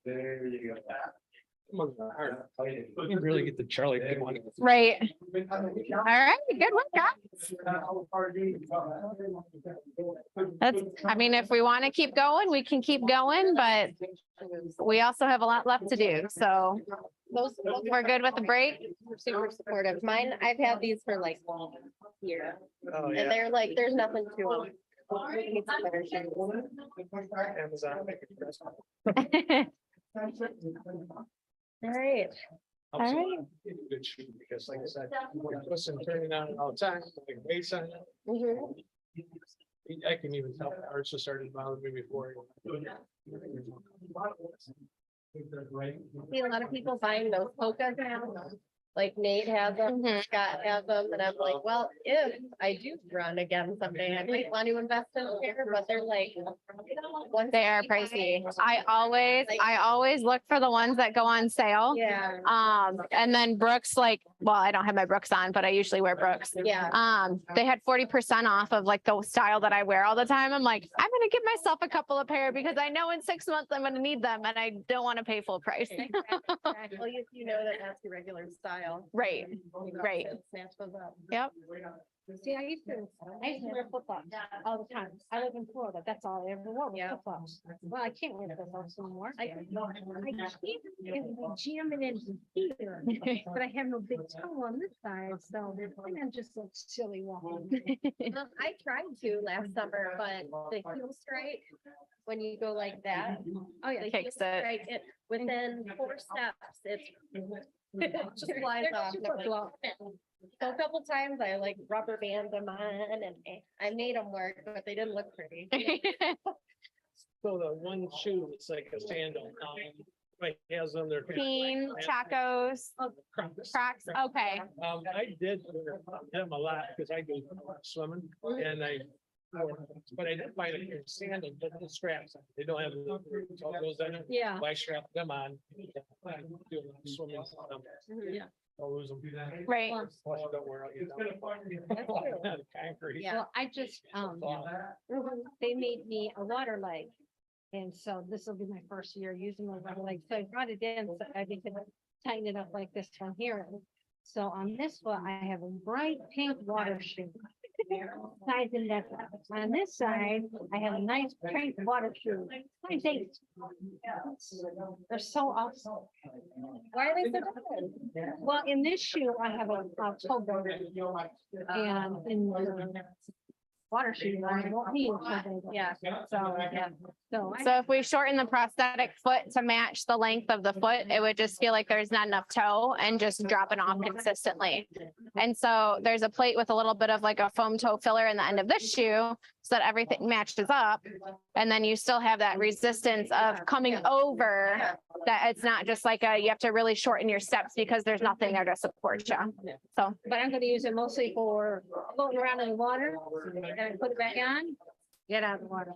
There you go. You really get the Charlie. Right. All right. Good one, guys. That's, I mean, if we want to keep going, we can keep going, but we also have a lot left to do. So we're good with the break. Super supportive. Mine, I've had these for like years. And they're like, there's nothing to them. We need some better shoes. All right. All right. Good shoe, because like I said, listen, turning on all the time, like bass on it. Mhm. I can even tell the arts just started bothering me before. See a lot of people buying those polkas now. Like Nate has them, Mhm. Scott has them, and I'm like, well, if I do run again someday, I might want to invest in a pair, but they're like. They are pricey. I always look for the ones that go on sale. Yeah. And then Brooks, like, well, I don't have my Brooks on, but I usually wear Brooks. Yeah. They had 40% off of like the style that I wear all the time. I'm like, I'm gonna give myself a couple of pair because I know in 6 months I'm gonna need them and I don't want to pay full price. Well, you know that that's your regular style. Right, right. Snatch those up. Yep. See, I used to wear flip-flops all the time. I live in Florida. That's all I ever wore was flip-flops. Well, I can't wear flip-flops anymore. I can't jam it in here, but I have no big toe on this side, so I'm just like silly walking. I tried to last summer, but the heel strike, when you go like that. Oh, yeah. the heel Kicks it. strike, within 4 steps, it just flies off. And I'm like, so a couple times I like rubber band them on and I made them work, but they didn't look pretty. So the one shoe, it's like a sandal. Like has on their. Teen, tacos, Crocs. Okay. I did them a lot because I do swimming and but I didn't find a sandal, but the straps, they don't have the goes in it. Yeah. I strap them on. Do swimming. Yeah. I'll lose them. Right. Plus, don't wear out your concrete. Well, I just, they made me a water leg. And so this will be my first year using my water leg. So I brought it in, so I could tighten it up like this one here. So on this foot, I have a bright pink water shoe. Size that. On this side, I have a nice pink water shoe. Size 8. They're so awesome. Why are they so different? Well, in this shoe, I have a toe board. And in the water shoe, I don't need a toe board. Yeah. So, yeah. So So if we shorten the prosthetic foot to match the length of the foot, it would just feel like there's not enough toe and just dropping off consistently. And so there's a plate with a little bit of like a foam toe filler in the end of this shoe so that everything matches up. And then you still have that resistance of coming over That it's not just like you have to really shorten your steps because there's nothing there to support you. So, But I'm gonna use it mostly for floating around in the water and put it back on. Get out of the water.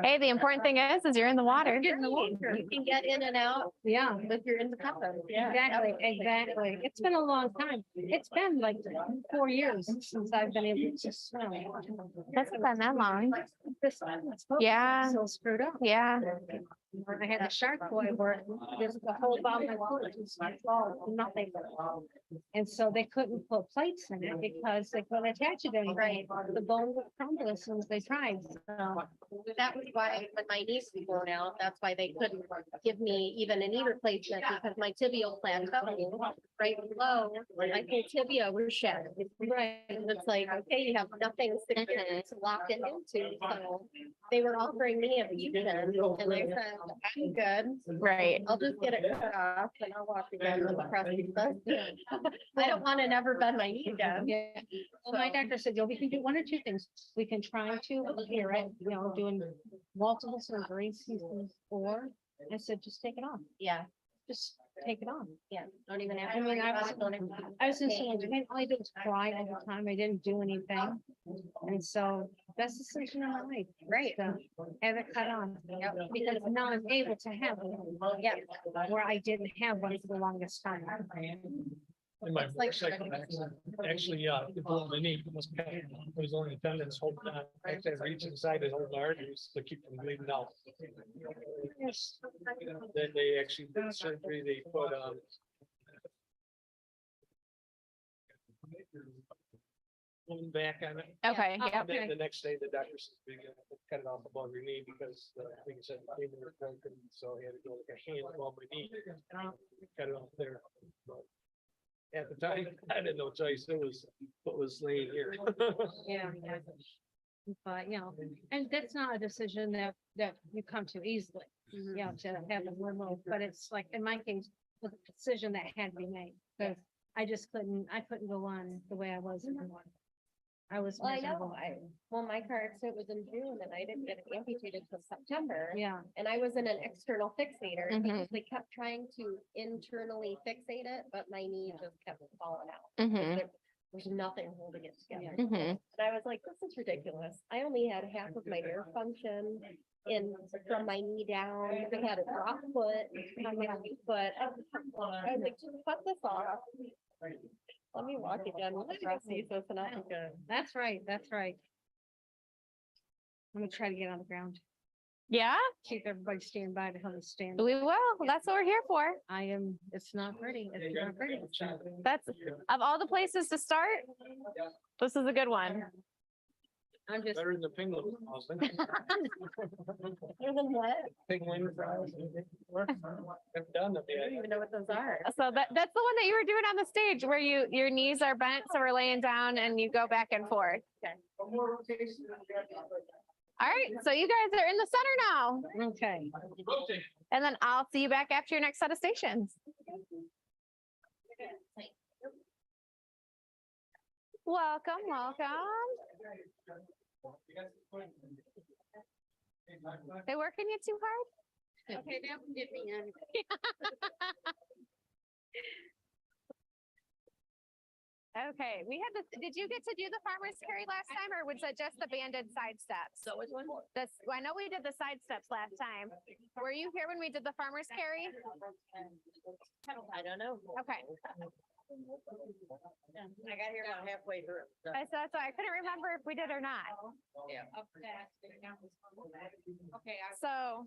hey, the important thing is you're in the water. Get in the water. You can get in and out Yeah, if you're in the cover. exactly, exactly. It's been a long time. It's been like 4 years since I've been able to swim. Hasn't been that long. This boat Yeah. is So screwed up. Yeah. I had the shark boy where there's a whole bottom of my foot, it's like, oh, nothing. And so they couldn't put plates in it because they couldn't attach it anymore. The bone would crumble as soon as they tried. So That was why when my knees were blown out, that's why they couldn't give me even a knee replacement because my tibial plateau right below, my whole tibia was shattered. right. And it's like, okay, you have nothing secure to lock it into. So they were offering me a fusion and I said, I'm good. Right. I'll just get it cut off and I'll walk again with a prosthesis. I don't want to never bend my knee again. Yeah, well, my doctor said, we can do one or two things. We can try to hear it, doing multiple surgeries, or I said, just take it off. Yeah, Just take it off. yeah. Don't even have. I mean, I was in so much pain. All I did was cry all the time. I didn't do anything. And so best decision of my life. Right. So have it cut off. Because now I'm able to have one. Yeah, where I didn't have one for the longest time. In my It's like- motorcycle accident, actually, it blew the knee, it was only tendons holding on, actually I reached inside and hold the arteries to keep them bleeding out. Then they actually did surgery, they put, one back on it. Okay. Oh, Yep. And then the next day, the doctor said, we gotta cut it off above your knee because, I think he said, the femur was broken, so he had to go with a hand above my knee. Cut it off there. But at the time, I had no choice. It was what was laying here. Yeah. But, and that's not a decision that you come to easily, to have them removed, but it's like, in my case, it was a decision that had to be made. Because I couldn't go on the way I was anymore. I was Well, I miserable. know, my car accident was in June and I didn't get it amputated till September. Yeah, And I was in an external fixator Mhm. because they kept trying to internally fixate it, but my knee just kept falling out. Mhm. There's nothing holding it together. Mhm. And I was like, this is ridiculous. I only had half of my nerve function from my knee down. I had a drop foot on my right foot. I was like, just cut this off. Let me walk again with the prosthesis and I'll be good. that's right, that's right. I'm gonna try to get on the ground, Yeah, keep everybody standing by to help us stand. we will. That's what we're here for. It's not pretty, it's not pretty. That's of all the places to start. This is a good one. I'm just, Better than the penguin. housing. Better than what? Penguin fries. I've done them I don't yet. even know what those are. So that's the one that you were doing on the stage where your knees are bent, so we're laying down and you go back and forth. All right, so you guys are in the center now, okay. and then I'll see you back after your next set of stations. Welcome, welcome. They working you too hard? Okay, that one did me in. Okay, we had did you get to do the farmer's carry last time, or was it just the banded side steps? So which one? This, I know we did the side steps last time. Were you here when we did the farmer's carry? I don't know. Okay, I got here about halfway through. that's why I couldn't remember if we did or not. Yeah. Okay. So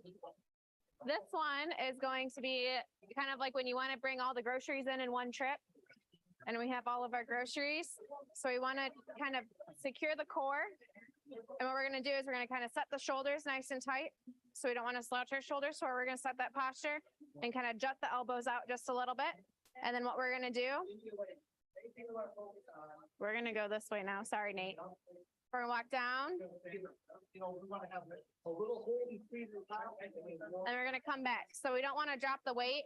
this one is going to be kind of like when you want to bring all the groceries in one trip. And we have all of our groceries. So we want to kind of secure the core. And what we're going to do is we're going to kind of set the shoulders nice and tight. So we don't want to slouch our shoulders. So we're going to set that posture and kind of jut the elbows out just a little bit. And then what we're going to do, we're going to go this way now. Sorry, Nate. We're going to walk down. And we're going to come back. So we don't want to drop the weight.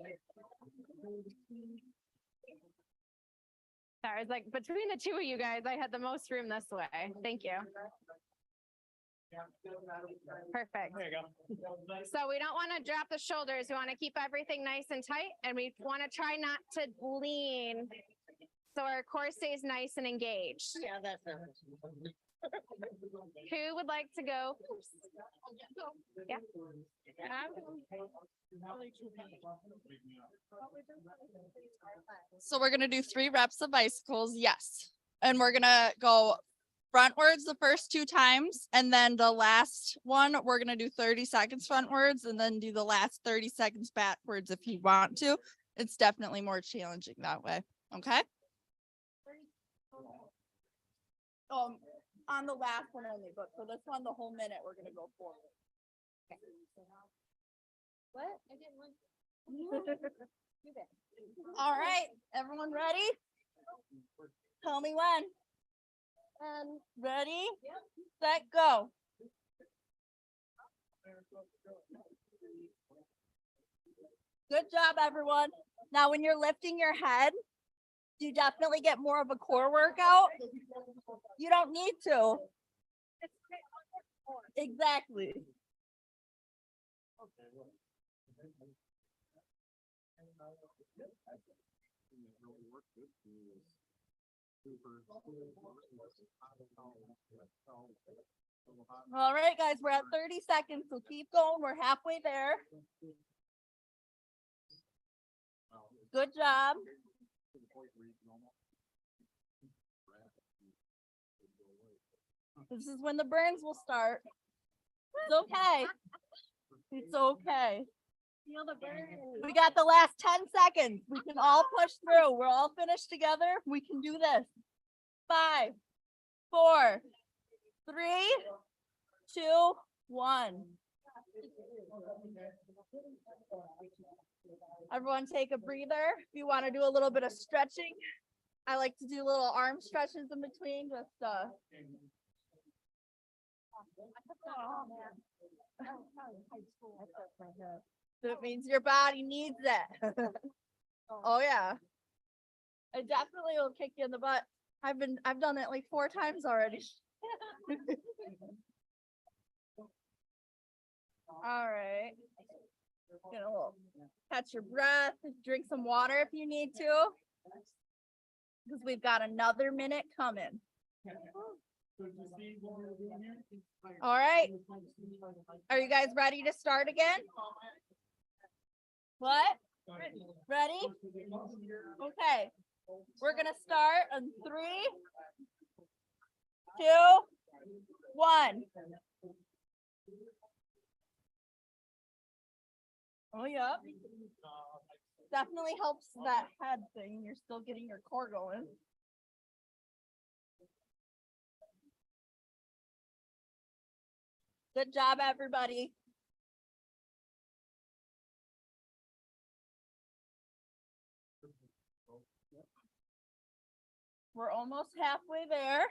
Sorry, it's like between the two of you guys, I had the most room this way. Thank you. Perfect. There you go. So we don't want to drop the shoulders. We want to keep everything nice and tight, and we want to try not to lean. So our core stays nice and engaged. Yeah, that's. Who would like to go? Yeah. So we're gonna do 3 reps of bicycles, yes. And we're gonna go frontwards the first 2 times, and then the last one, we're gonna do 30 seconds frontwards and then do the last 30 seconds backwards if you want to. It's definitely more challenging that way, okay? On the last one only, but for this one, the whole minute, we're gonna go forward. What? I didn't like. All right, everyone ready? Tell me when. Ready, set, go. Good job, everyone. Now, when you're lifting your head, you definitely get more of a core workout. You don't need to. Exactly. All right, guys, we're at 30 seconds, so keep going. We're halfway there. Good job. This is when the burns will start. It's okay. It's okay. Feel the burn. We got the last 10 seconds. We can all push through. We're all finished together. We can do this. 5, 4, 3, 2, 1. Everyone take a breather. If you want to do a little bit of stretching, I like to do little arm stretches in between, just that means your body needs it. Oh yeah. It definitely will kick you in the butt. I've done it like 4 times already. All right. Gonna catch your breath, drink some water if you need to. Because we've got another minute coming. All right. Are you guys ready to start again? What? Ready? Okay. We're gonna start on 3, 2, 1. Oh yeah. Definitely helps that head thing. You're still getting your core going. Good job, everybody. We're almost halfway there.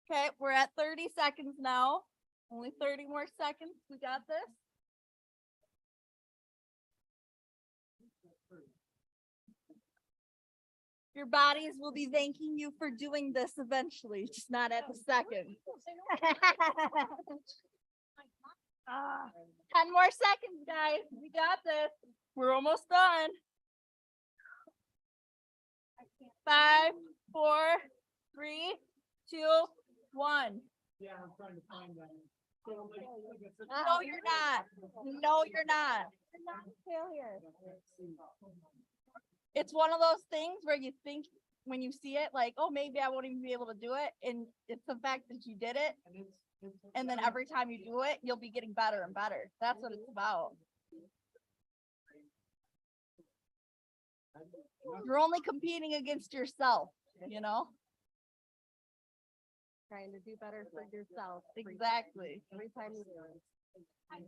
Okay, we're at 30 seconds now. Only 30 more seconds. We got this. Your bodies will be thanking you for doing this eventually, just not at the second. 10 more seconds, guys. We got this. We're almost done. 5, 4, 3, 2, 1. Yeah, I'm trying to find that. No, you're not. No, you're not. Failure. It's one of those things where you think when you see it, like, oh, maybe I won't even be able to do it. And it's the fact that you did it. And then every time you do it, you'll be getting better and better. That's what it's about. You're only competing against yourself, you know? Trying to do better for yourself. Exactly. Every time you do it. That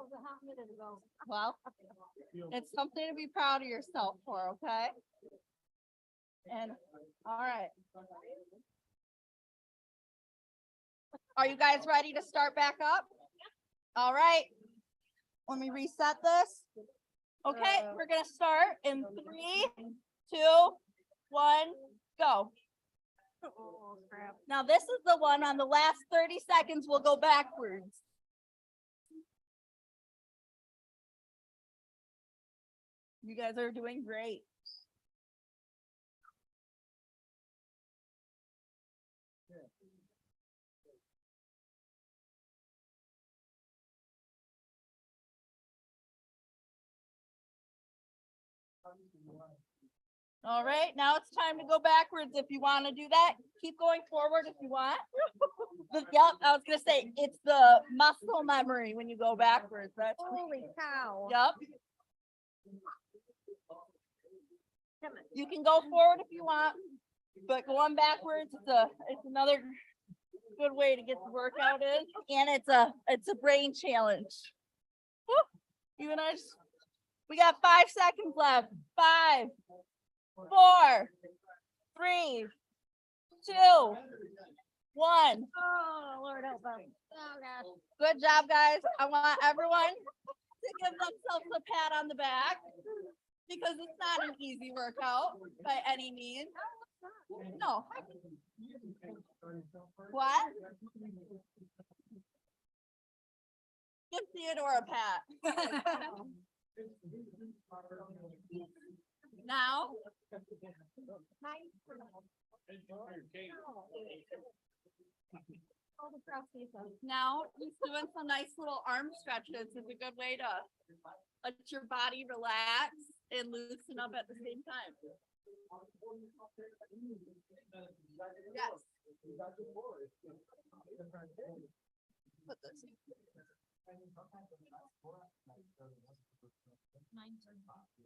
was a hot minute ago. Well, it's something to be proud of yourself for, okay? And, all right. Are you guys ready to start back up? All right. Let me reset this. Okay, we're gonna start in 3, 2, 1, go. Now this is the one on the last 30 seconds, we'll go backwards. You guys are doing great. All right, now it's time to go backwards. If you want to do that, keep going forward if you want. Yep, I was gonna say, it's the muscle memory when you go backwards. That's Holy cow. Yep. You can go forward if you want, but going backwards, it's another good way to get the workout in, and it's a brain challenge. Woo. You and I just, we got 5 seconds left. 5, 4, 3, 2, 1. Oh, Lord help us. Oh, gosh. Good job, guys. I want everyone to give themselves a pat on the back because it's not an easy workout by any means. No. What? Give Theodore a pat. Now. Now he's doing some nice little arm stretches. It's a good way to let your body relax and loosen up at the same time. Yes. Put this.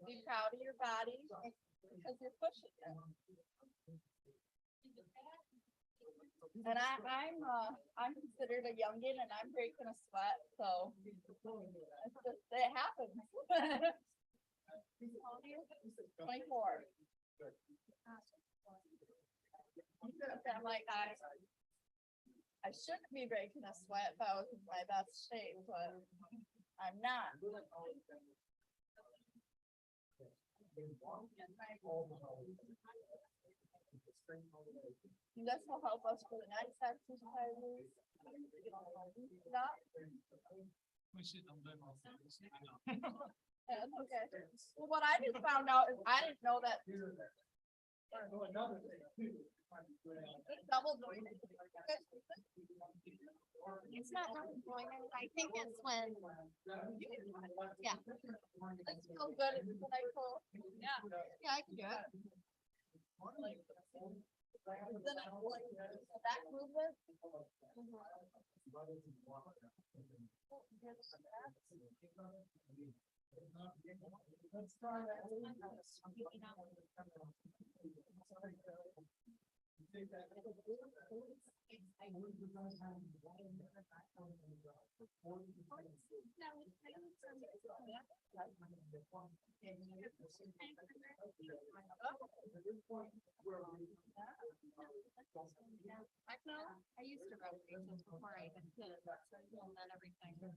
Be proud of your body because you're pushing it. And I'm considered a youngin and I'm breaking a sweat, so it's just, it happens. 24. I'm like, I shouldn't be breaking a sweat if I was in my best shape, but I'm not. This will help us for the next exercises. Yeah. Yeah, okay. Well, what I just found out is I didn't know that. It's double jointed. It's not double jointed. I think it's when. Yeah. This feels good. It's when I pull. Yeah. Yeah, I can do it. Then I like the back movement. I used to run races before I even did it, and then everything. Then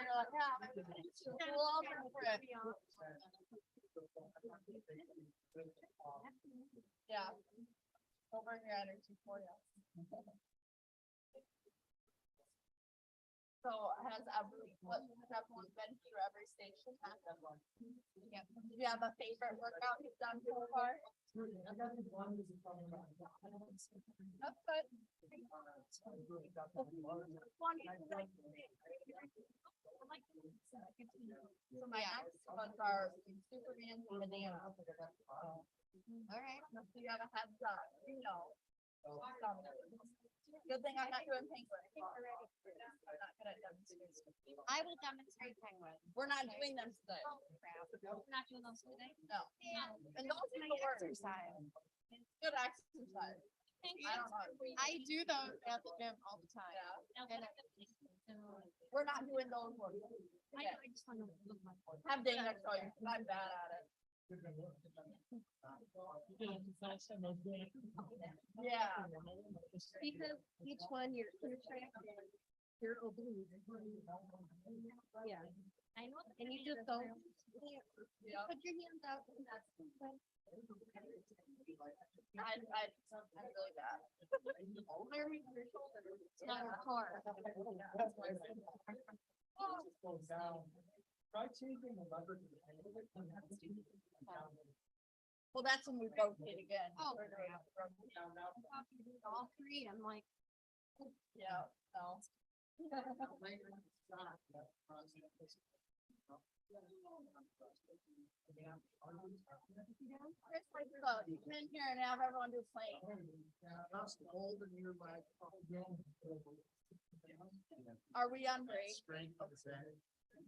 you're like, yeah, it's too cool for it. Yeah. Don't burn your energy for you. So has everyone been through every station? Yeah. Do you have a favorite workout you've done so far? That's good. So my next ones are Superman and Banana. All right, so you have a heads up, you know. Good thing I'm not doing penguin. I will demonstrate penguin. We're not doing them today. We're not doing those today? No. And those are the worst. Good exercise. I don't know. I do those at the gym all the time. Yeah. We're not doing those ones. I just want to look my. Have Dana show you, 'cause I'm bad at it. Yeah. Because each one you're track, you're oblique. Yeah. I know, and you just go. Put your hands out. And that's. I'm really bad. It's not a car. Try changing the lever to the. Well, that's when we rotate again. Oh. We're doing it. All three, I'm like. Yeah, no. Chris, like, look, come in here and have everyone do plank. Are we on break?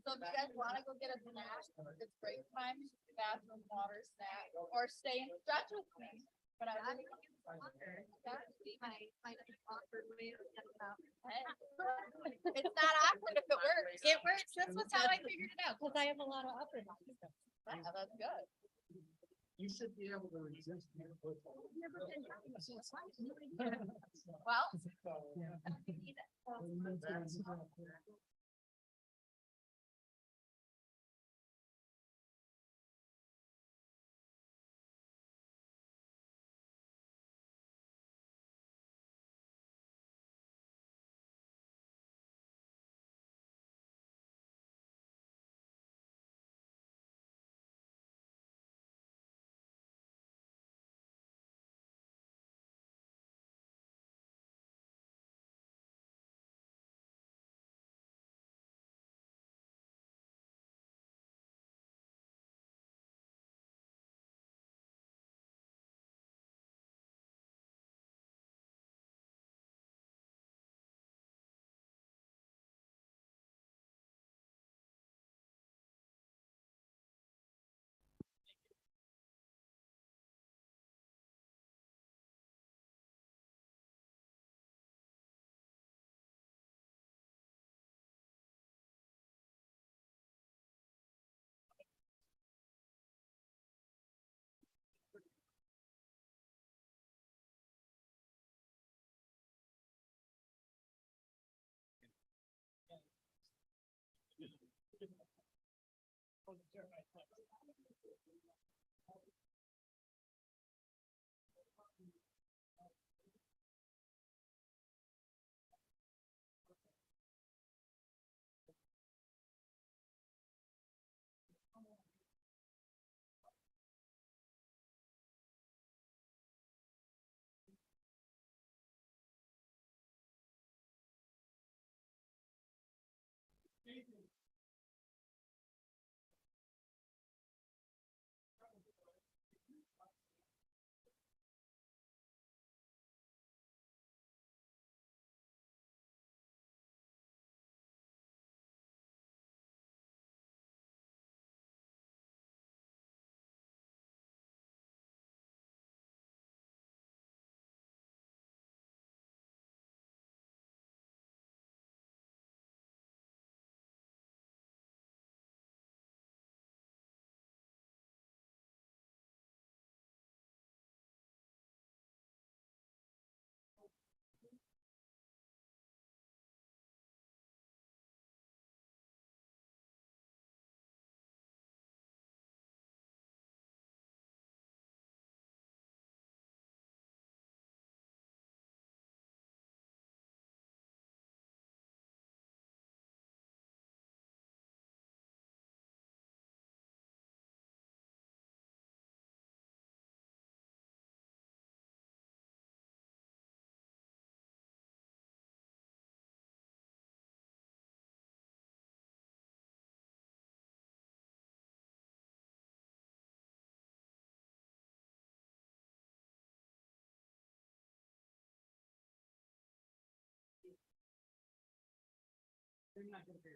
So if you guys wanna go get a snack, it's break time, bathroom, water, snack, or stay and stretch with me. But I really. That would be my awkward way of getting out. It's not awkward if it works. It works. That's what's how I figured it out, because I have a lot of upper body stuff. Yeah, that's good. You should be able to resist. Well. They're not gonna be.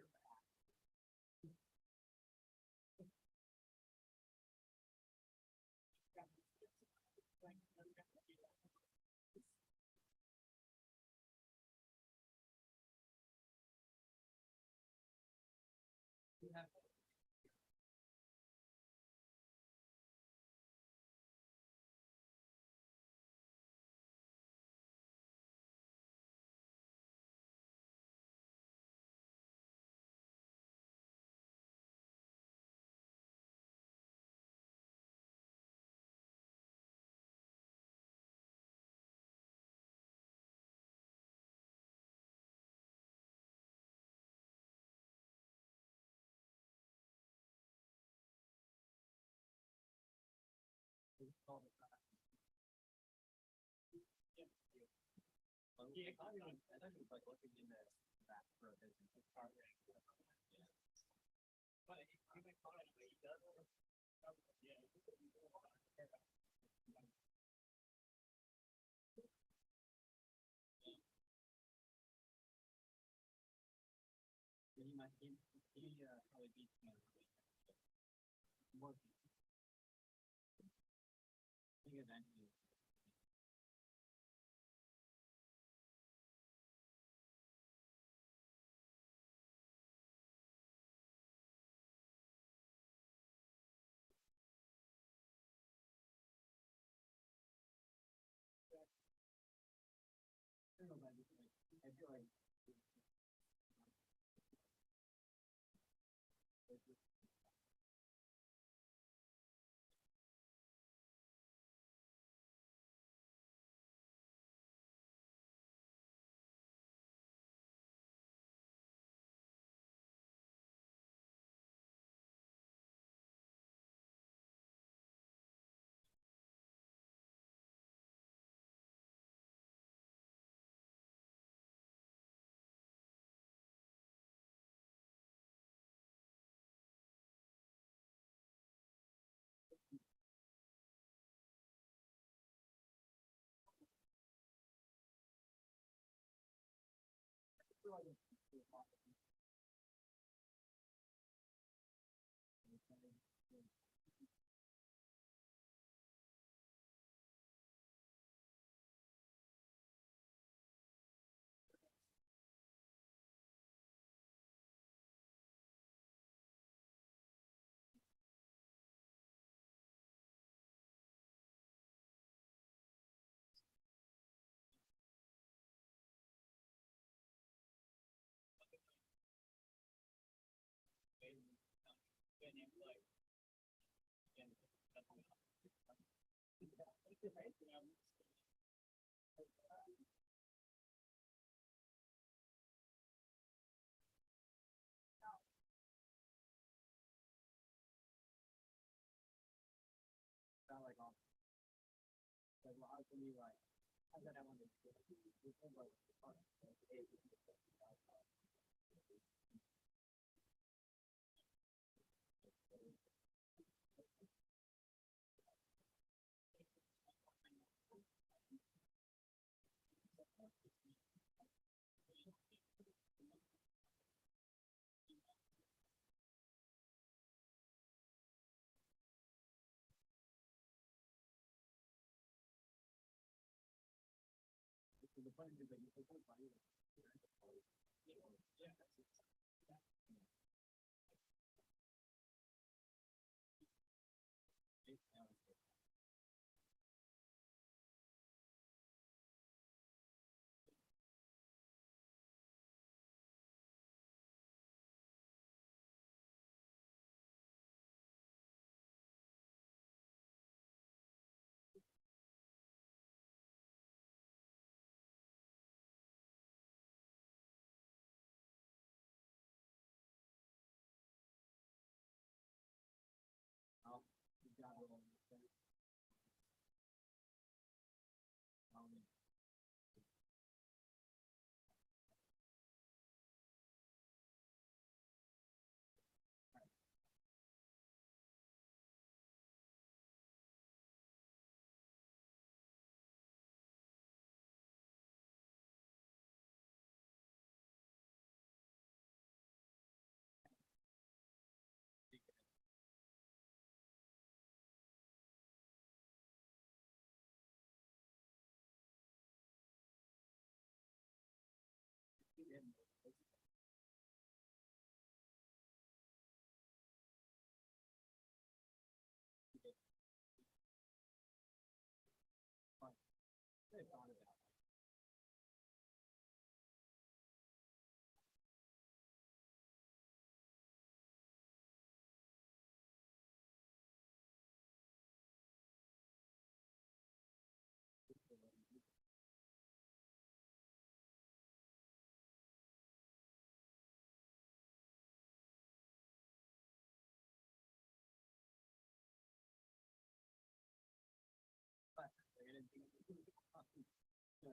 Yeah,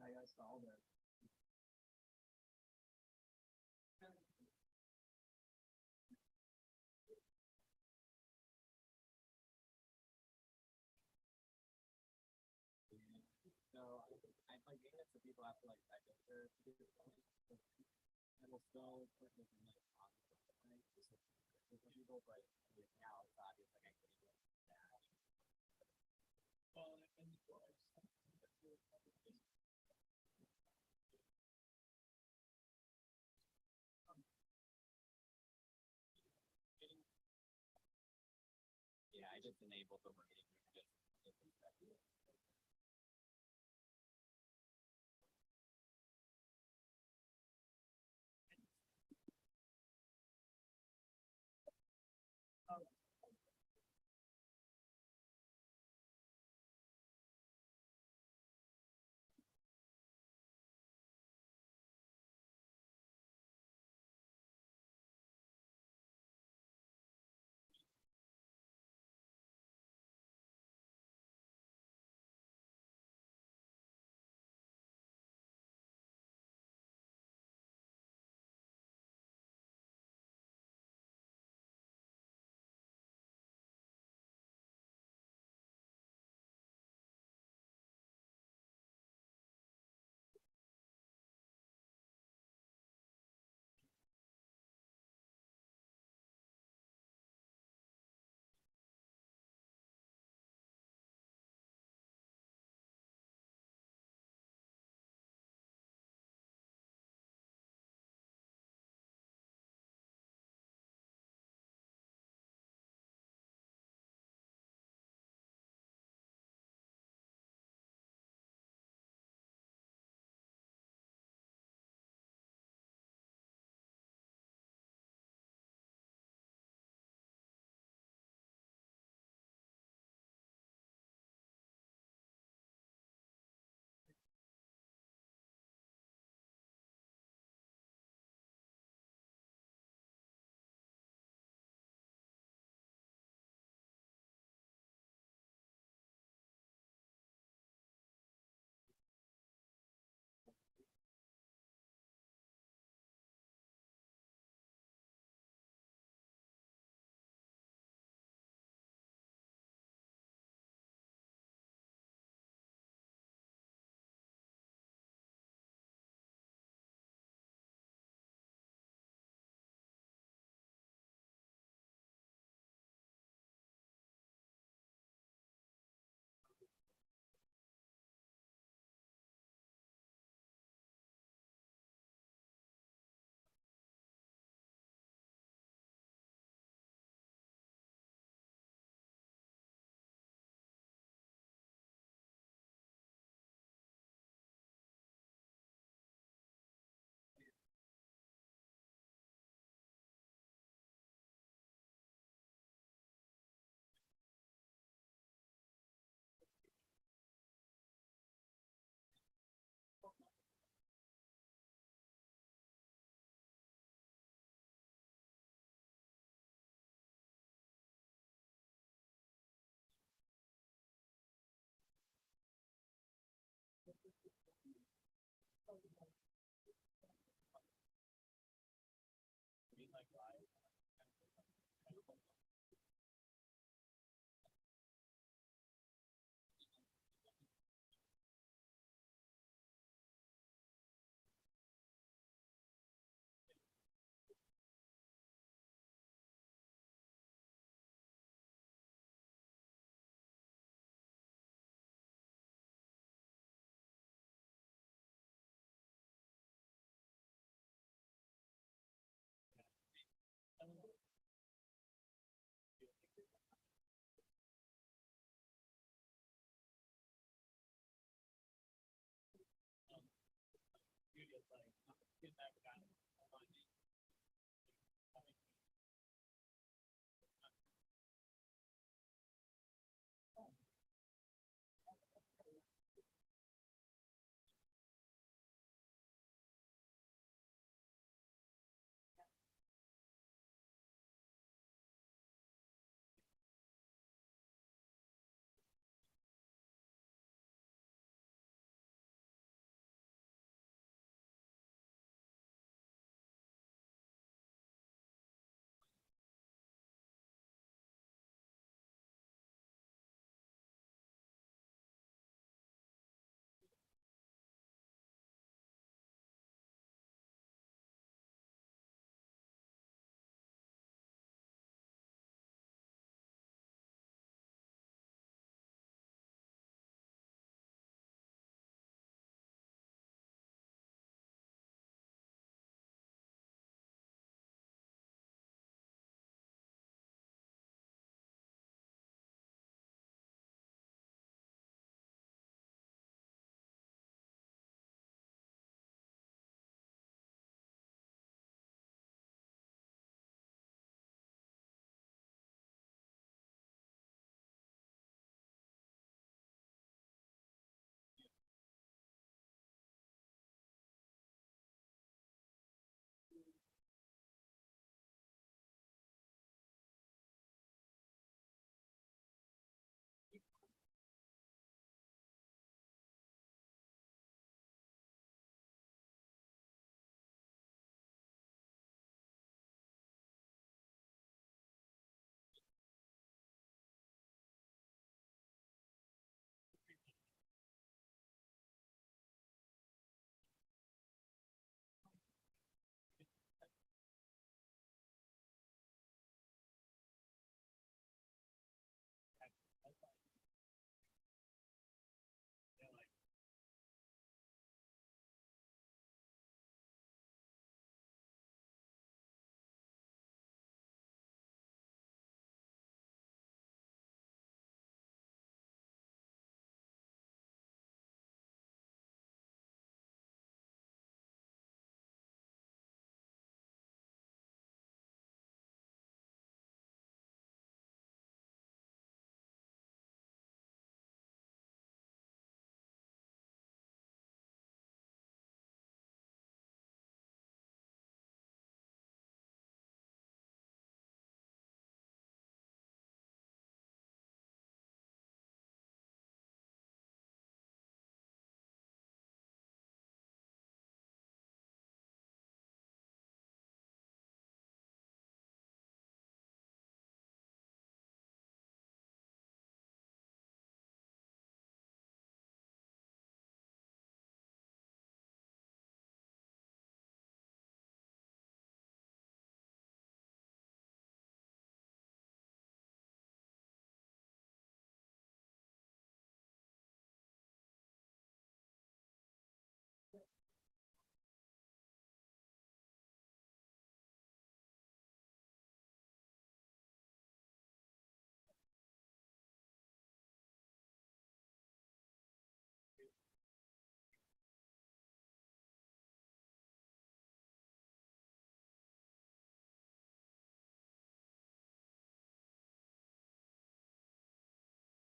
I just enabled the wording.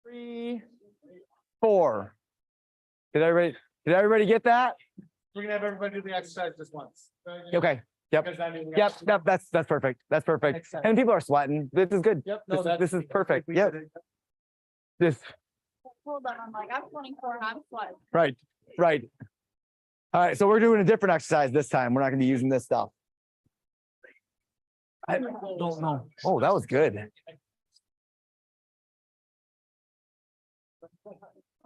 3, 4. Did everybody get that? We're gonna have everybody do the exercise just once. Okay, yep, Because I mean, we yep, got- that's perfect. That's perfect. Makes sense. And people are sweating. This is good. Yep, no, This is perfect. we Yep. did it. This, Hold on, I'm like, I'm 24 and I'm sweating. right, right. All right, so we're doing a different exercise this time. We're not gonna be using this stuff. I don't know. Oh, that was good.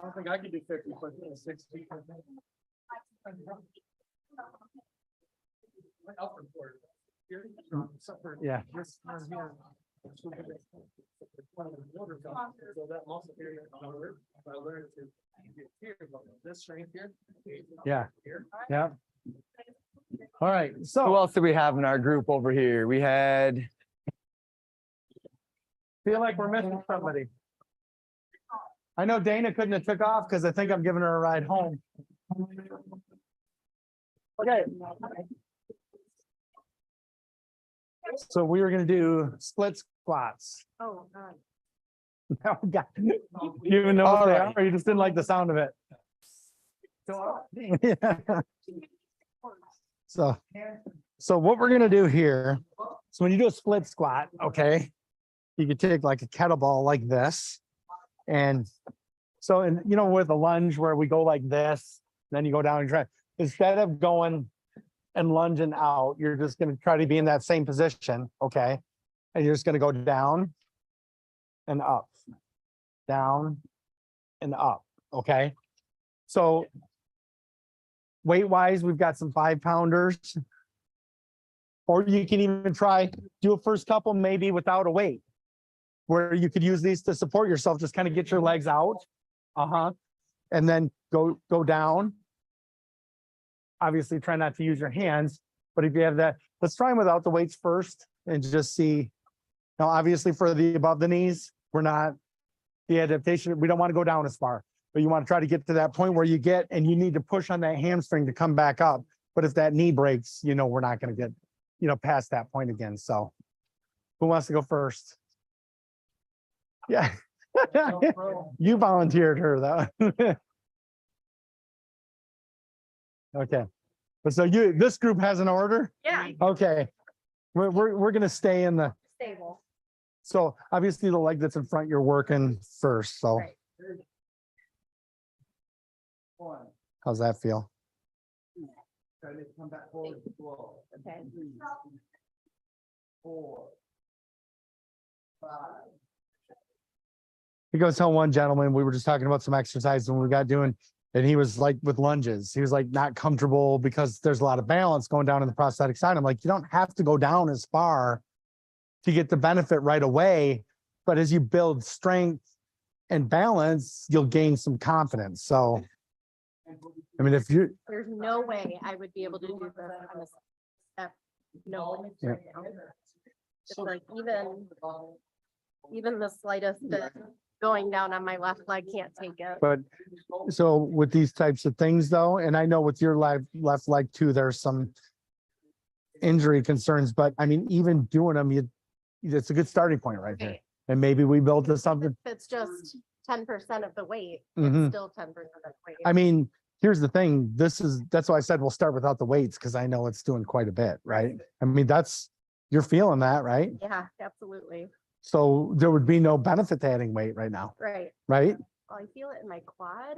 I don't think I could do 50, but 60. Yeah. Yeah. Yeah. All right, Who so else do we have in our group over here? We had, feel like we're missing somebody. I know Dana couldn't have took off because I think I'm giving her a ride home. Okay. So we were gonna do split squats. Oh, God. Now we got- You even know what All they right. are, or you just didn't like the sound of it? So what we're gonna do here, so when you do a split squat, okay, you could take like a kettlebell like this. And so, and you know, with a lunge where we go like this, then you go down and try, instead of going and lunging out, you're just gonna try to be in that same position, okay? And you're just gonna go down and up, down and up, okay? So weight wise, we've got some 5-pounders. Or you can even try, do a first couple maybe without a weight, where you could use these to support yourself, just kind of get your legs out. And then go down. Obviously try not to use your hands, but if you have that, let's try them without the weights first and just see. Now, obviously for the above the knees, we're not, the adaptation, we don't want to go down as far, but you want to try to get to that point where you get, and you need to push on that hamstring to come back up. But if that knee breaks, you know, we're not going to get, you know, past that point again. So who wants to go first? Yeah. You volunteered her though. Okay. But so this group has an order? Yeah. Okay. We're gonna stay in the, Stable. so obviously the leg that's in front, you're working first, so. Right. How's that feel? Okay. 4, 5. Because tell one gentleman, we were just talking about some exercises when we got doing, and he was like with lunges, he was like not comfortable because there's a lot of balance going down in the prosthetic side. I'm like, you don't have to go down as far to get the benefit right away, but as you build strength and balance, you'll gain some confidence. So, I mean, if you, There's no way I would be able to do this on a step. No. way. Yeah. It's like even the slightest bit going down on my left leg can't take it. but so with these types of things though, and I know with your left leg too, there's some injury concerns, but I mean, even doing them, it's a good starting point right there. Right. And maybe we build to something. If it's just 10% of the weight, Mhm. it's still 10% of the weight. I mean, here's the thing, that's why I said we'll start without the weights, because I know it's doing quite a bit, right? I mean, you're feeling that, right? Yeah, absolutely. So there would be no benefit to adding weight right now, Right. right? Well, I feel it in my quad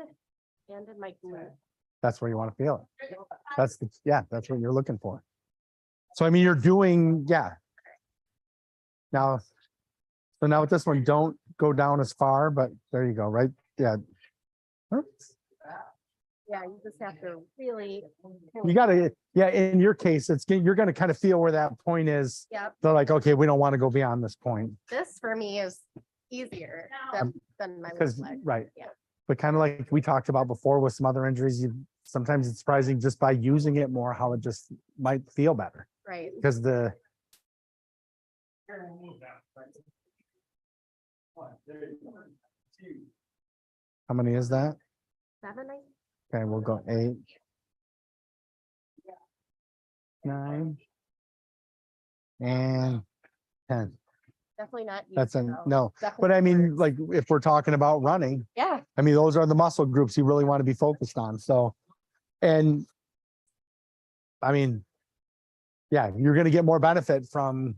and in my glute. That's where you want to feel it. That's what you're looking for. So I mean, you're doing, yeah. Now, so now with this one, don't go down as far, but there you go, right? Yeah. Yeah, you just have to really. You gotta, yeah, in your case, you're gonna kind of feel where that point is. Yep. They're like, okay, we don't want to go beyond this point. This for me is easier than my left Because, leg. right. Yeah. But kind of like we talked about before with some other injuries, sometimes it's surprising just by using it more, how it just might feel better. Right. Because how many is that? 7, Okay, we'll go 8, 9, and 10. Definitely not. you, That's a no. no. Definitely But I mean, words. like, if we're talking about running, Yeah, I mean, those are the muscle groups you really want to be focused on. So, and I mean, yeah, you're going to get more benefit from,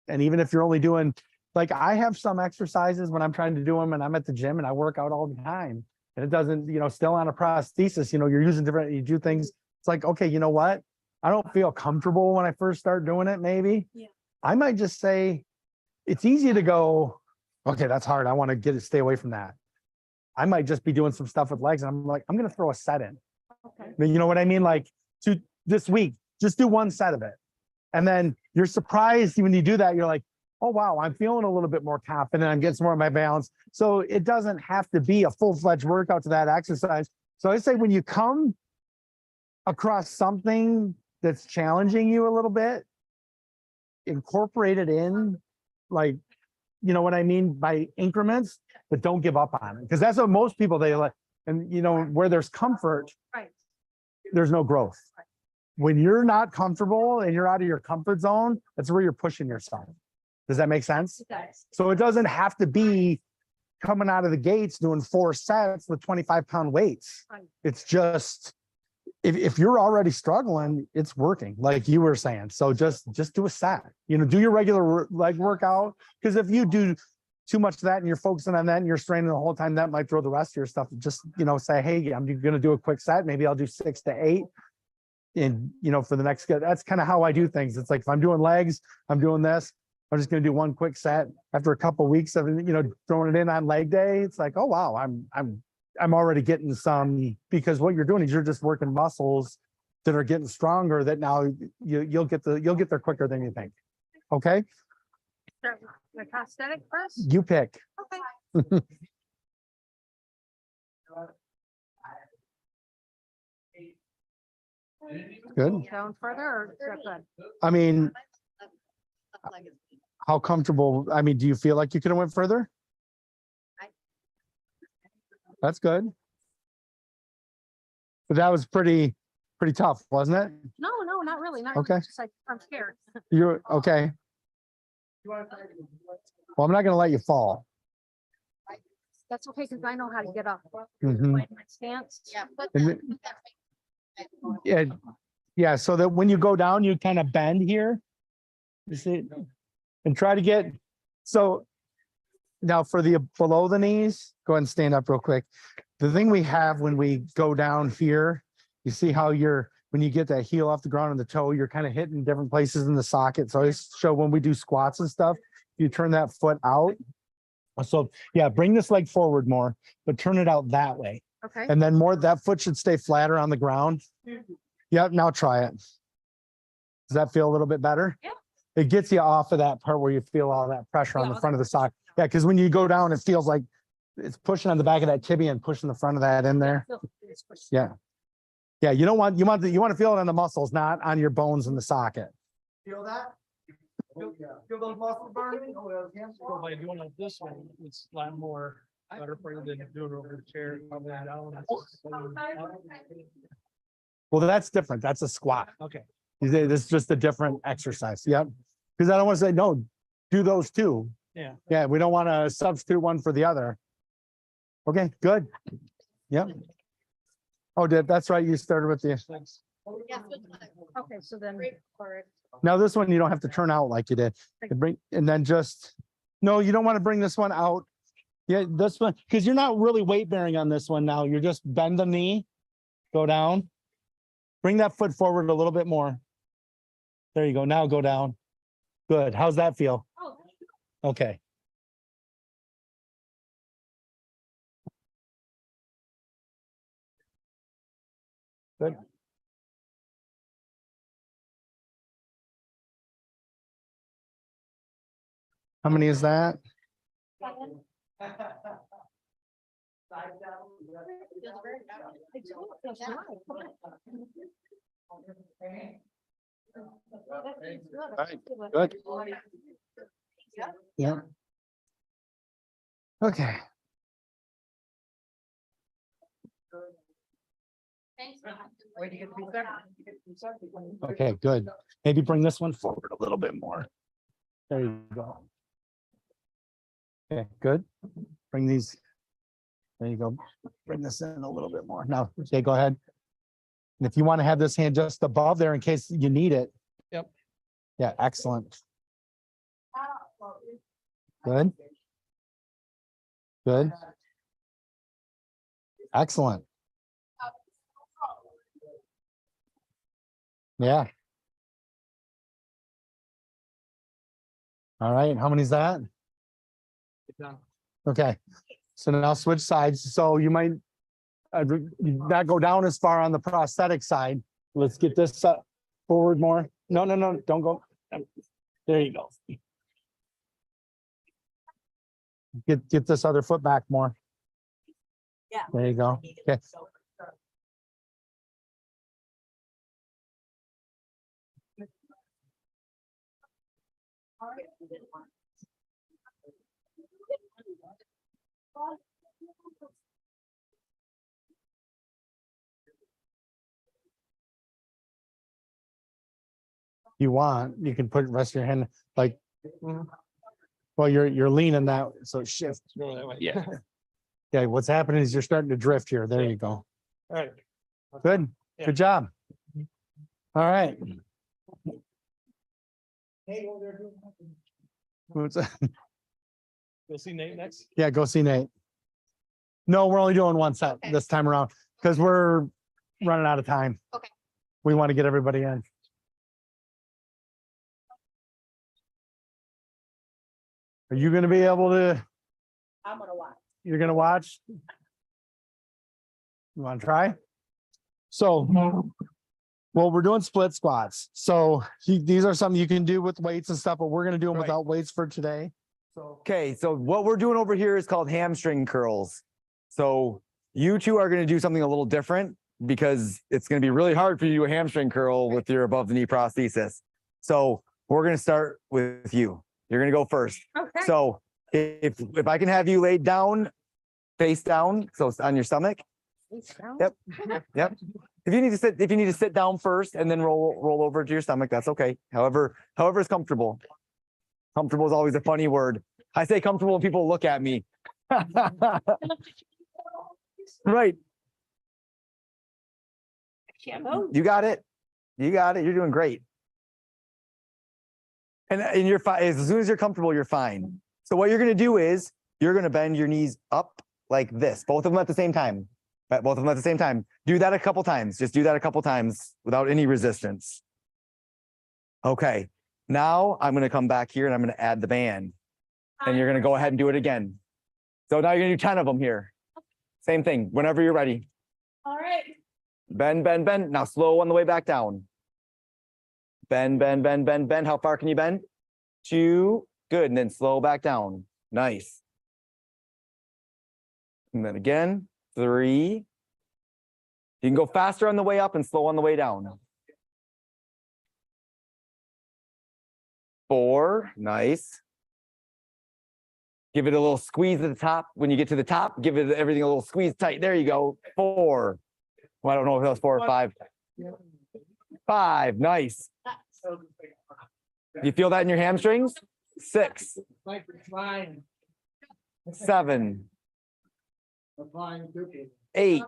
and even if you're only doing, like, I have some exercises when I'm trying to do them and I'm at the gym and I work out all the time. And it doesn't, still on a prosthesis, you're using different, you do things. It's like, okay, you know what? I don't feel comfortable when I first start doing it, maybe. Yeah. I might just say, it's easy to go, okay, that's hard. I want to stay away from that. I might just be doing some stuff with legs and I'm like, I'm going to throw a set in. Okay. You know what I mean? Like this week, just do one set of it. And then you're surprised when you do that, you're like, oh, wow, I'm feeling a little bit more confident. I'm getting some more of my balance. So it doesn't have to be a full-fledged workout to that exercise. So I say when you come across something that's challenging you a little bit, incorporate it in, like, you know what I mean, by increments, but don't give up on it. Because that's what most people, they like, and where there's comfort, Right. there's no growth. When you're not comfortable and you're out of your comfort zone, that's where you're pushing yourself. Does that make sense? It does. So it doesn't have to be coming out of the gates doing 4 sets with 25-pound weights. Right. It's just, if you're already struggling, it's working, like you were saying. So just do a set, do your regular leg workout. Because if you do too much of that and you're focusing on that and you're straining the whole time, that might throw the rest of your stuff. Just, say, hey, I'm going to do a quick set. Maybe I'll do 6 to 8. And, for the next, that's kind of how I do things. It's like, if I'm doing legs, I'm doing this. I'm just going to do one quick set. After a couple of weeks of, throwing it in on leg day, it's like, oh, wow, I'm already getting some, because what you're doing is you're just working muscles that are getting stronger, that now you'll get there quicker than you think. Okay. Start with the prosthetic first. You pick. Okay. Good. Down further or is that good? I mean, how comfortable, do you feel like you could have went further? That's good. But that was pretty tough, wasn't it? No, not really. Not Okay. really. Just like, I'm scared. You're okay. Well, I'm not going to let you fall. That's okay, because I know how to get up. Mhm. My stance. Yeah. And yeah, so that when you go down, you kind of bend here. You see, and try to get, so now for the below the knees, go ahead and stand up real quick. The thing we have when we go down here, you see how when you get that heel off the ground and the toe, you're kind of hitting different places in the socket. So I show when we do squats and stuff, you turn that foot out. So yeah, bring this leg forward more, but turn it out that way. Okay. And then that foot should stay flatter on the ground. Yep, now try it. Does that feel a little bit better? Yeah. It gets you off of that part where you feel all that pressure on the front of the sock. Yeah, because when you go down, it feels like it's pushing on the back of that tibia and pushing the front of that in there. Yeah. Yeah, you want to feel it on the muscles, not on your bones in the socket. Feel that? Feel those muscles burning? So by doing like this one, it's a lot more better for you than doing it over the chair, coming down. Well, that's different. That's a squat. Okay. This is just a different exercise. Yep. Because I don't want to say, no, do those two. Yeah. Yeah, we don't want to substitute one for the other. Okay, good. Yep. Oh, that's right. You started with the, Okay, so then. now this one, you don't have to turn out like you did. And then just, no, you don't want to bring this one out. Yeah, this one, because you're not really weight bearing on this one now. You're just bend the knee, go down. Bring that foot forward a little bit more. There you go. Now go down. Good. How's that feel? Okay. Good. How many is that? All right, good. Yeah. Okay. Okay, good. Maybe bring this one forward a little bit more. There you go. Okay, good. Bring these. There you go. Bring this in a little bit more. Now, okay, go ahead. And if you want to have this hand just above there in case you need it. Yep. Yeah, excellent. Good. Good. Excellent. Yeah. All right, how many is that? Okay, so now switch sides. So you might not go down as far on the prosthetic side. Let's get this forward more. No, no, no, don't go. There you go. Get this other foot back more. Yeah. There you go. Okay. You want, you can put rest of your hand like, well, you're leaning that, so shift. Yeah. Okay, what's happening is you're starting to drift here. There you go. All right. Good, Yeah. good job. All right. What's that? You'll see Nate next. Yeah, go see Nate. No, we're only doing one set this time around because we're running out of time. Okay. We want to get everybody in. Are you going to be able to? I'm gonna watch. You're going to watch? You want to try? So, well, we're doing split squats. So these are something you can do with weights and stuff, but we're going to do them Right. without weights for today. Okay, so what we're doing over here is called hamstring curls. So you two are going to do something a little different because it's going to be really hard for you to do a hamstring curl with your above the knee prosthesis. So we're going to start with you. You're going to go first. Okay. So if I can have you laid down, face down, so it's on your stomach. Yep. Yep. If you need to sit down first and then roll over to your stomach, that's okay. However is comfortable. Comfortable is always a funny word. I say comfortable and people look at me. Right. You got it. You got it. You're doing great. And you're fine. As soon as you're comfortable, you're fine. So what you're going to do is you're going to bend your knees up like this, both of them at the same time. Both of them at the same time. Do that a couple times. Just do that a couple times without any resistance. Okay. Now I'm going to come back here and I'm going to add the band. And you're going to go ahead and do it again. So now you're going to do 10 of them here. Same thing, whenever you're ready. All right. Bend, bend, bend. Now slow on the way back down. Bend, bend, bend, bend, bend. How far can you bend? 2. Good. And then slow back down. Nice. And then again, 3. You can go faster on the way up and slow on the way down. 4. Nice. Give it a little squeeze at the top. When you get to the top, give it everything a little squeeze tight. There you go. 4. Well, I don't know if that was 4 or 5. 5. Nice. You feel that in your hamstrings? 6. 7. 8.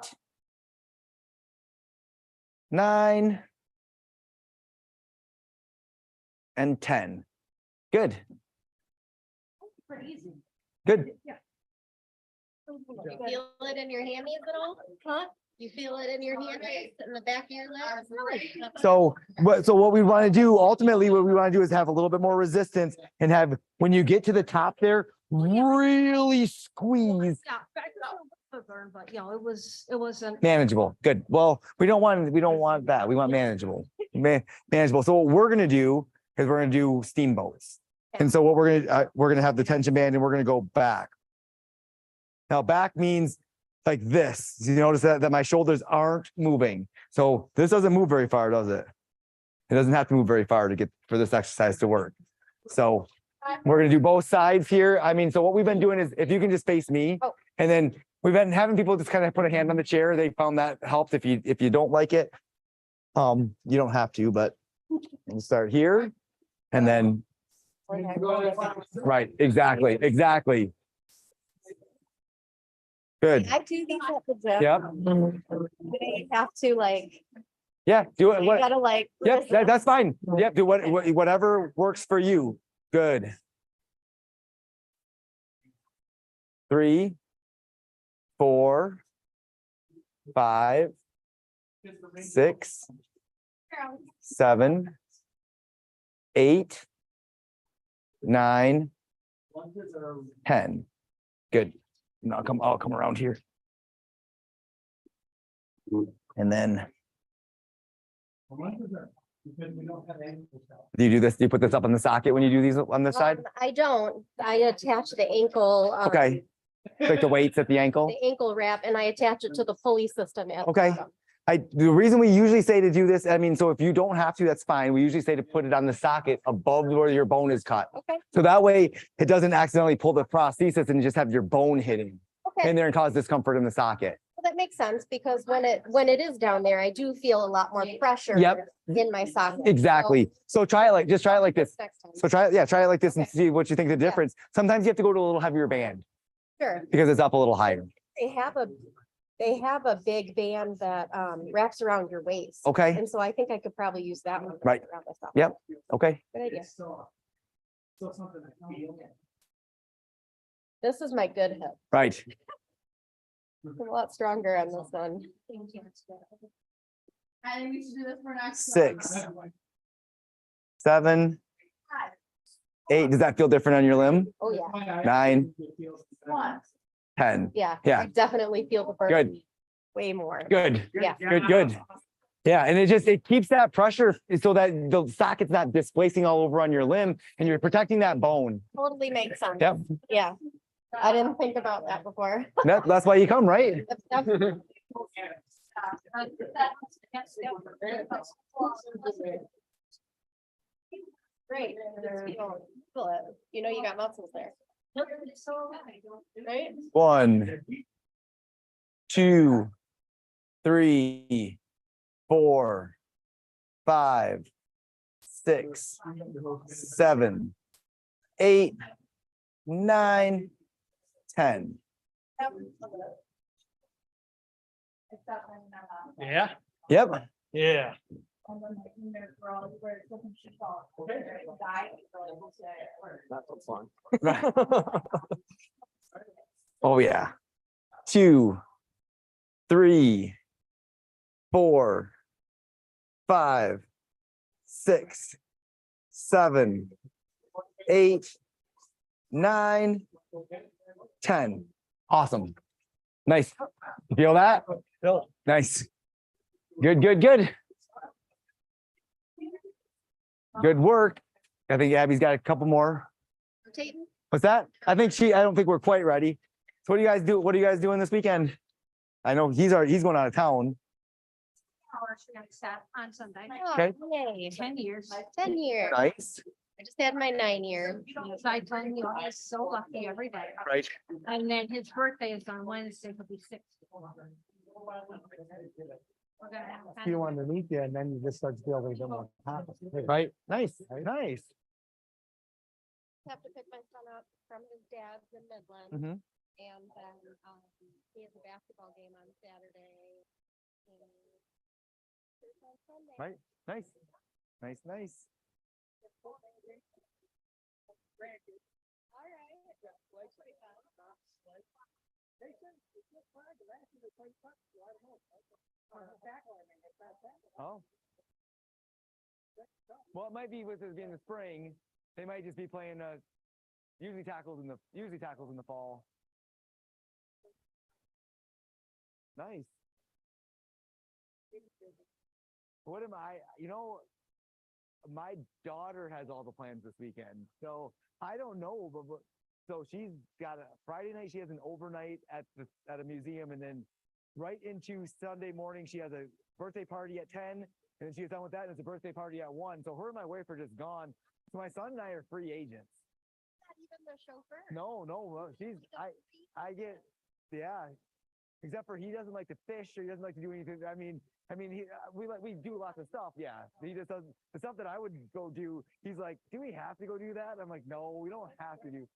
9. And 10. Good. Pretty easy. Good. You feel it in your hammies at all? Huh? You feel it in your hammies in the back of your legs? So what we want to do, ultimately, what we want to do is have a little bit more resistance and have, when you get to the top there, really squeeze. Yeah, but you know, it wasn't. Manageable. Good. Well, we don't want that. We want manageable. Manageable. So what we're going to do is we're going to do steamboats. And so what we're going to have the tension band and we're going to go back. Now back means like this. You notice that my shoulders aren't moving. So this doesn't move very far, does it? It doesn't have to move very far for this exercise to work. So we're going to do both sides here. I mean, so what we've been doing is if you can just face me, and then we've been having people just kind of put a hand on the chair. They found that helped. If you don't like it, you don't have to, but we'll start here and then right. Exactly. Good. I do these at the gym. Yep. They have to like, Yeah, do it. you gotta like. Yep, that's fine. Yep, do whatever works for you. Good. 3, 4, 5, 6, 7, 8, 9, 10. Good. And I'll come around here. And then do you do this? Do you put this up on the socket when you do these on this side? I don't. I attach the ankle. Okay. Like the weights at the ankle? The ankle wrap and I attach it to the pulley system. at the Okay. bottom. The reason we usually say to do this, I mean, so if you don't have to, that's fine. We usually say to put it on the socket above where your bone is cut. Okay. So that way it doesn't accidentally pull the prosthesis and just have your bone hitting Okay. in there and cause discomfort in the socket. Well, that makes sense because when it is down there, I do feel a lot more pressure Yep. in my socket. Exactly. So try it just try it like this. Next time. So try it like this and see what you think the difference. Sometimes you have to go to a little heavier band Sure. because it's up a little higher. They have a big band that wraps around your waist. Okay. And so I think I could probably use that one. Right. around myself. Yep. Okay. Good idea. This is my good hip. Right. It's a lot stronger on this one. I think we should do this for next. 6, 7, 8. Does that feel different on your limb? Oh, yeah. 9, 10. Yeah. Yeah. I definitely feel the burn. Good. Way more. Good. Yeah. Good. Yeah, and it keeps that pressure so that the socket's not displacing all over on your limb and you're protecting that bone. Totally makes sense. Yep. Yeah. I didn't think about that before. That's why you come, right? Great. Feel it. You know you got muscles there. Right? 1, 2, 3, 4, 5, 6, 7, 8, 9, 10. Yeah. Yep. Yeah. That's fun. Oh yeah. 2, 3, 4, 5, 6, 7, 8, 9, 10. Awesome. Nice. You feel that? Nice. Good. Good work. I think Abby's got a couple more. Rotating. What's that? I don't think we're quite ready. So what do you guys do? What are you guys doing this weekend? I know he's going out of town. On Sunday. Okay. Yay. 10 years. 10 years. Nice. I just had my 9-year. So I tell you, I was so lucky every day. Right. And then his birthday is on Wednesday, he'll be 6. You want to meet you and then you just start to feel a little bit more confident. Right. Nice. Nice. Have to pick my son up from his dad's in Midland. Mhm. And then he has a basketball game on Saturday. and church on Sunday. Right. Nice. All Oh. Well, it might be with it being the spring. They might just be playing usually tackles in the fall. Nice. What am I? My daughter has all the plans this weekend, so I don't know. But so she's got a Friday night. She has an overnight at a museum, and then right into Sunday morning she has a birthday party at 10, and then she gets done with that, and it's a birthday party at 1. So her and my wife are just gone. So my son and I are free agents. Not even the chauffeur. No, I get, yeah. Except for he doesn't like to fish or he doesn't like to do anything. We do lots of stuff. Yeah. He just does the stuff that I would go do. He's like, do we have to go do that? I'm like, no, we don't have to do.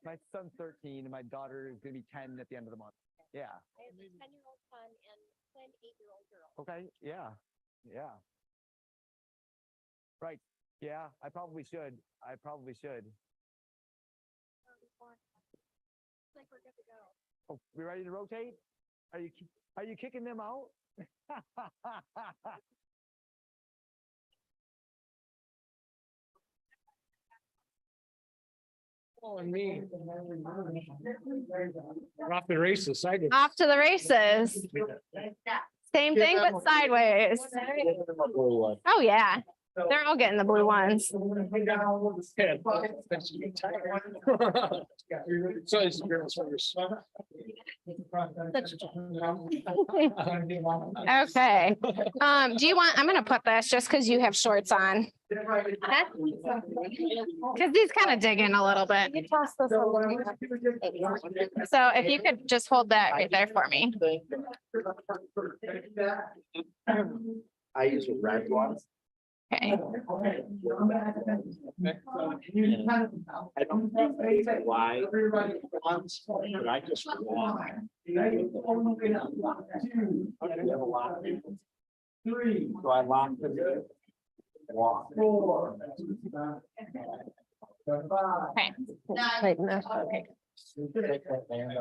My son's 13 and my daughter is going to be 10 at the end of the month. Yeah. I have a 10-year-old son and an 8-year-old girl. Okay, yeah, yeah. Right, yeah, I probably should. I probably should. Like we're good to go. Oh, we ready to rotate? Are you kicking them out? Oh, me. Off the races. I did. Off to the races. Same thing, but sideways. Oh, yeah. They're all getting the blue ones. So it's girls first. Okay. Do you want, I'm gonna put this just because you have shorts on. Because these kind of dig in a little bit. So if you could just hold that right there for me. I use red ones. Okay. I don't know why. But I just want. So I locked them. Walk. Okay. Okay.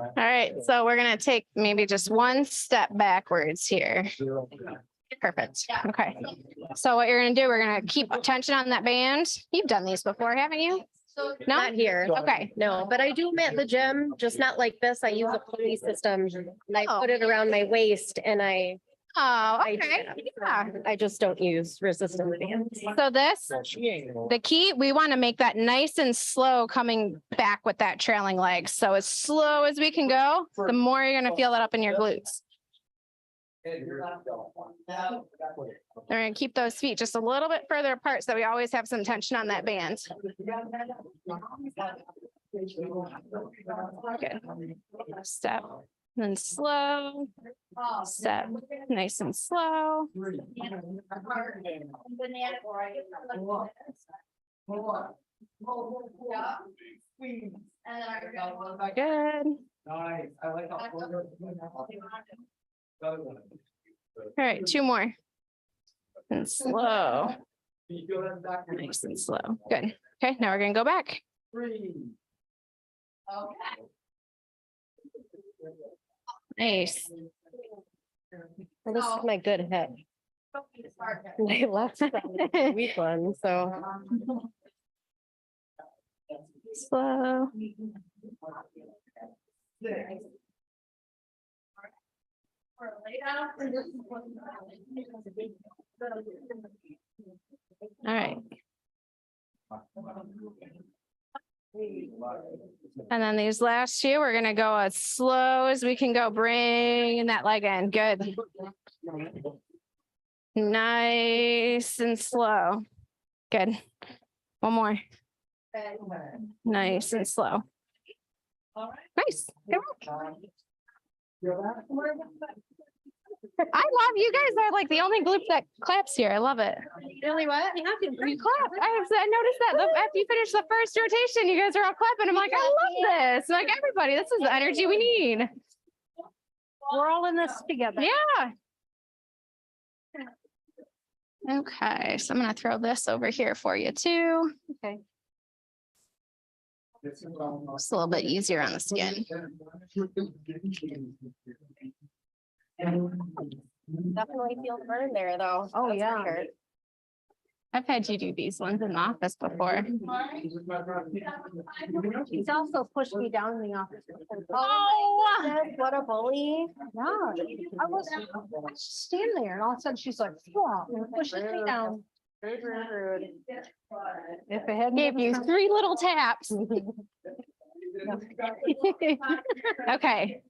All right, so we're gonna take maybe just one step backwards here. Perfect. Okay. So what you're gonna do, we're gonna keep tension on that band. You've done these before, haven't you? No? Not here. Okay. No, but I do them at the gym, just not like this. I use a pulley system and I put it around my waist and Oh, I do okay. that. Yeah. I just don't use resistance bands. So this, the key, we want to make that nice and slow coming back with that trailing leg. So as slow as we can go, the more you're gonna feel that up in your glutes. We're gonna keep those feet just a little bit further apart so that we always have some tension on that band. Good. Step, then slow, step, nice and slow. Good. All right, two more. And slow. Nice and slow. Good. Okay, now we're gonna go back. Nice. Well, this is my good hip. My left side is the weak one, so. Slow. All right. And then these last two, we're gonna go as slow as we can go, bringing that leg in. Good. Nice and slow. Good. One more. Nice and slow. Nice. Good work. I love you guys are like the only group that claps here. I love it. Really what? You clap. I noticed that after you finish the first rotation, you guys are all clapping. I'm like, I love this. Like everybody, this is the energy we need. We're all in this together. Yeah. Okay, so I'm gonna throw this over here for you too. Okay. It's a little bit easier on the skin. Definitely feel the burn there though. Oh, That's for yeah. sure. I've had you do these ones in the office before. He's also pushed me down in the office. Oh, What a bully. Yeah, I was just standing there and all of a sudden she's like, "Whoa," and pushes me down. Rude, rude, rude. If it hadn't. gave you 3 little taps. Okay.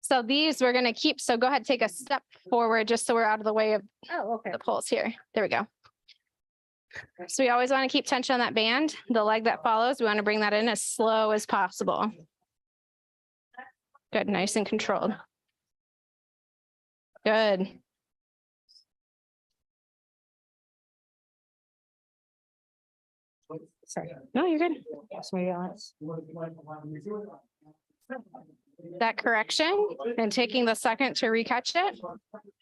So these we're gonna keep, so go ahead, take a step forward just so we're out of the way of Oh, okay. the poles here. There we go. So we always want to keep tension on that band. The leg that follows, we want to bring that in as slow as possible. Good, nice and controlled. Good. Sorry. No, you're good. Sorry, Alex. that correction and taking the second to retouch it.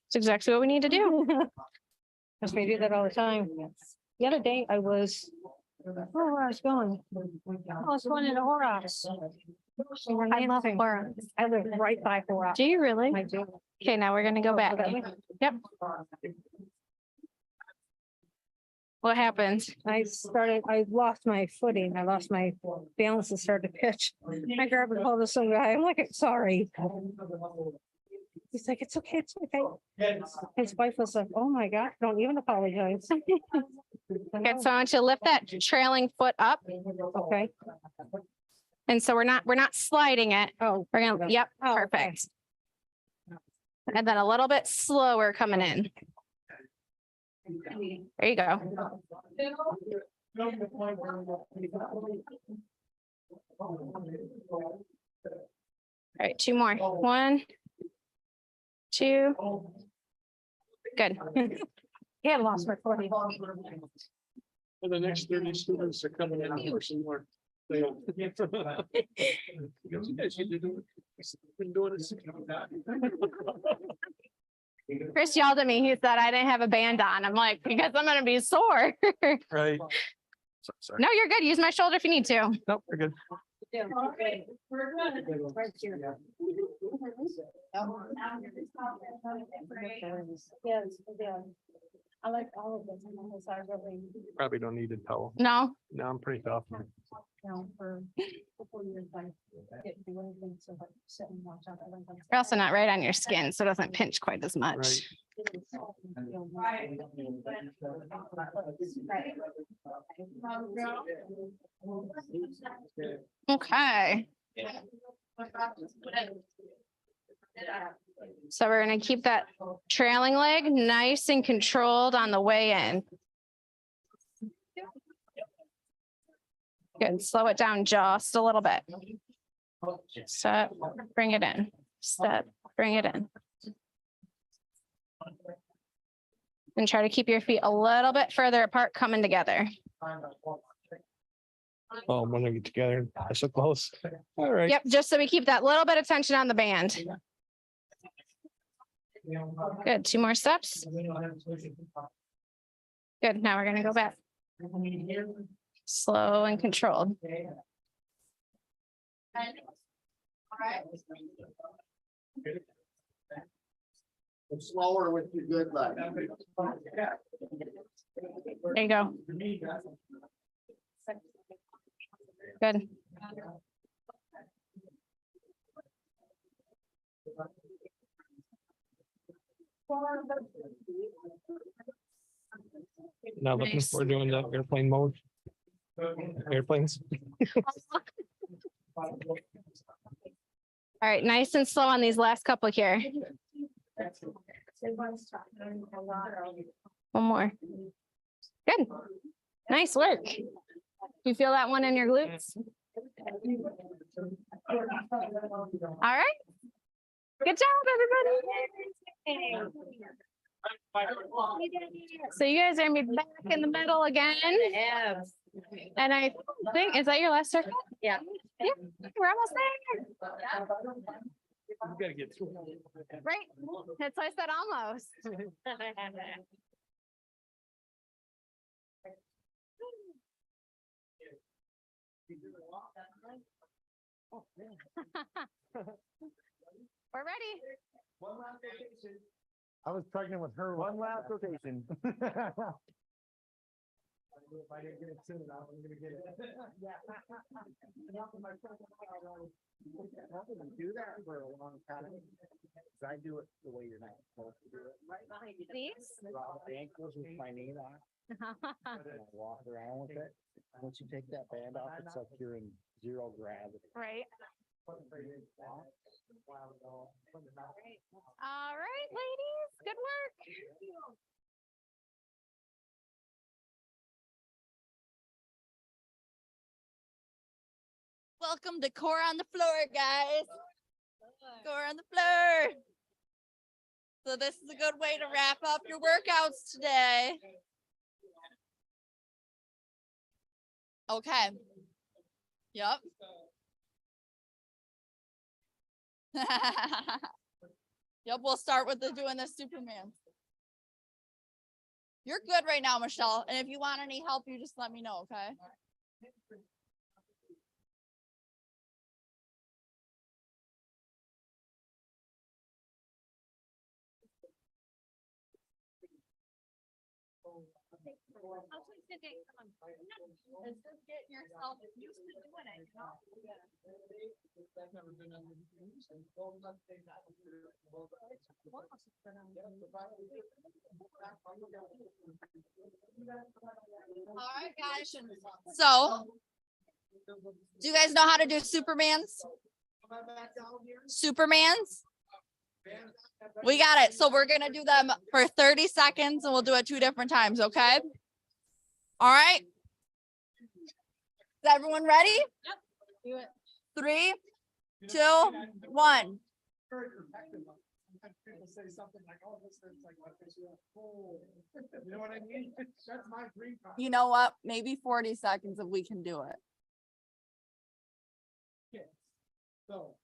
It's exactly what we need to do. Because we do that all the time. The other day I was, where I was going. I was going into Horrocks. I love Horrocks. I live right by Horrocks. Do you really? I do. Okay, now we're gonna go back. Yep. What happened? I lost my footing. I lost my balance and started to pitch. I grabbed a hold of some guy. I'm like, sorry. He's like, it's okay, it's okay. His wife was like, oh my God, don't even apologize. Okay, so I want you to lift that trailing foot up. Okay. And so we're not sliding it. Oh. We're gonna, yep, Oh, okay. perfect. And then a little bit slower coming in. There you go. All right, two more. 1, 2. Good. Yeah, I lost my footing. For the next 30 students are coming in for some more. You guys need to do it. Been doing it. Chris yelled at me. He said I didn't have a band on. I'm like, because I'm gonna be sore. Right. Sorry. No, you're good. Use my shoulder if you need to. Nope, we're good. Yes, yeah. I like all of this. I really, Probably don't need a towel. No, No, I'm pretty tough. for 4 years, I didn't do anything, so I sit and watch out. you're also not right on your skin, so it doesn't pinch quite as much. Okay. So we're gonna keep that trailing leg nice and controlled on the way in. Good, slow it down just a little bit. Step, bring it in. Step, bring it in. And try to keep your feet a little bit further apart, coming together. Oh, when they get together, I suppose. All right. Yep, just so we keep that little bit of tension on the band. Good, 2 more steps. Good, now we're gonna go back. Slow and controlled. Slower with your good leg. There you go. Good. Now looking Nice. for doing the airplane mode. Airplanes. All right, nice and slow on these last couple here. One more. Good. Nice work. You feel that one in your glutes? All right. Good job, everybody. So you guys are gonna be back in the middle again. And I think, is that your last circle? Yeah. Yep, we're almost there. You gotta get through. Right? That's why I said almost. We're ready. I was pregnant with her. One last rotation. If I didn't get it soon, I was gonna get it. Do that for a long time. I do it the way you're not supposed to do it. Right behind you. These? Drop the ankles with my knee on, and I walk around with it. Once you take that band off, it's like you're in zero gravity. Right. All right, ladies, good work. Welcome to Core on the Floor, guys. Core on the floor. So this is a good way to wrap up your workouts today. Okay. Yep. Yep, we'll start with doing the Superman. You're good right now, Michelle. And if you want any help, you just let me know, okay? It's just getting yourself used to doing it, you know? All right, guys. So, do you guys know how to do Supermans? Supermans? We got it. So we're gonna do them for 30 seconds and we'll do it 2 different times, okay? All right. Is everyone ready? Yep. Do it. 3, 2, 1. Say something like, oh, this is like, you know what I mean? That's my dream. You know what? Maybe 40 seconds if we can do it. So.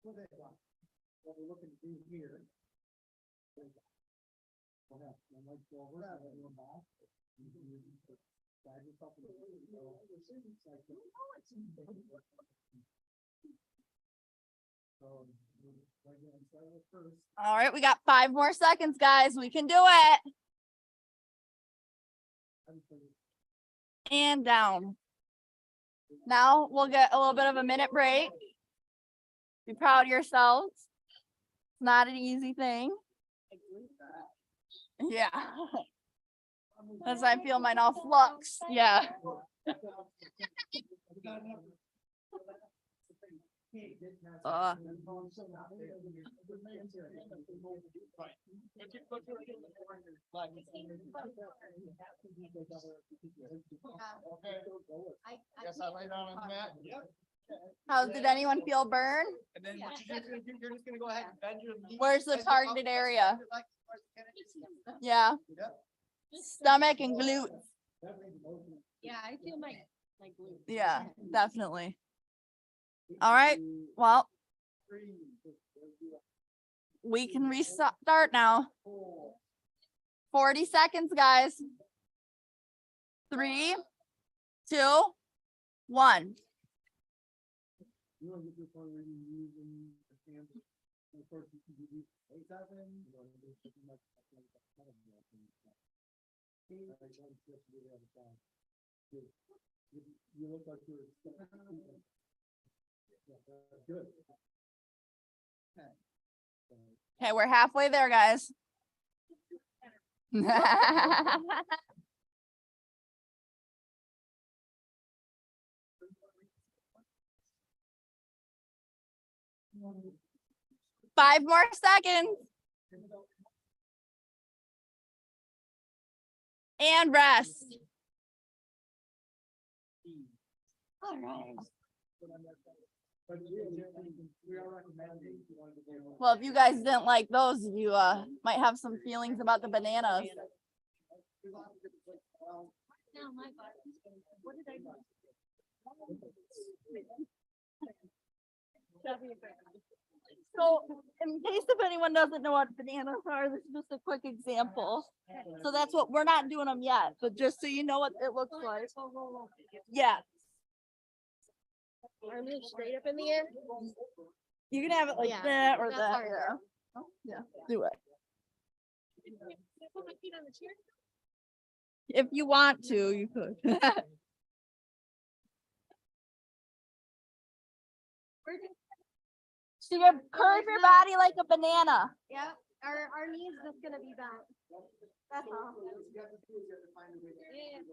What we're looking to do here. All right, we got 5 more seconds, guys. We can do it. And down. Now we'll get a little bit of a minute break. Be proud of yourselves. It's not an easy thing. Yeah. As I feel mine all flux. Yeah. Guess I lay down on the mat. How did anyone feel burn? And then what you're just gonna go ahead and bend your knee. Where's the targeted area? Yeah. Stomach and glutes. Yeah, I feel my glutes. Yeah, definitely. All right, well. We can restart now. 40 seconds, guys. 3, 2, 1. You look like you're. Good. Okay, we're halfway there, guys. 5 more seconds. And rest. All right. Well, if you guys didn't like those, you might have some feelings about the bananas. What did I do? So, in case if anyone doesn't know what bananas are, this is just a quick example. So that's what we're not doing them yet, but just so you know what it looks like. Yeah. Arm straight up in the air. You can have it like Yeah, that or that's that. harder. Yeah, do it. Put my feet on the chair. If you want to, you could. So you curve your body like a banana. Yeah, our knees just gonna be bent. That's all.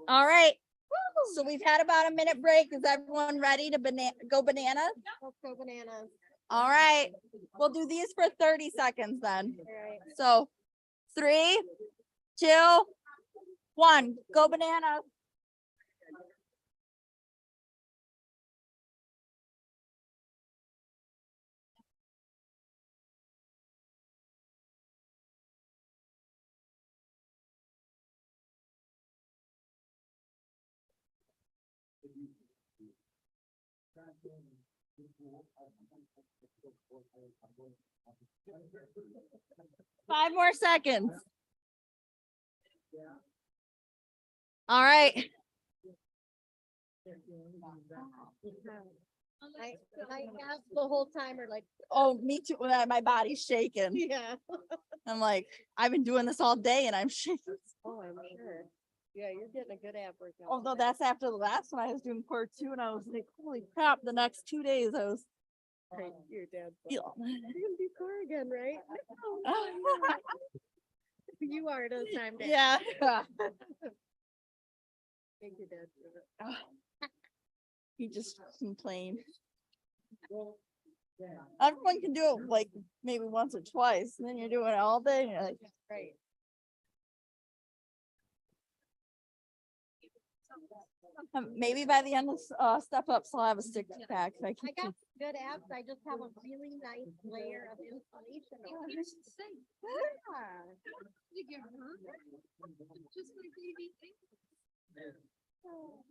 All right. So we've had about a minute break. Is everyone ready to go bananas? Let's go bananas. All right. We'll do these for 30 seconds then. All right. So 3, 2, 1, go bananas. 5 more seconds. All right. I asked the whole time or like, Oh, me too. My body's shaking. yeah. I'm like, I've been doing this all day and I'm shaking. Oh, I'm sure. Yeah, you're getting a good ab workout. Although that's after the last one I was doing core 2 and I was like, holy crap, the next 2 days I was. Right, your dad. Yeah. You're gonna do core again, right? You are this time. Dad. Yeah. Thank you, Dad. for it. He just complained. Everyone can do it like maybe once or twice, and then you're doing it all day. And you're like, Right. maybe by the end of step ups, I'll have a six pack. I I can got good abs. I just have a really nice layer of insulation.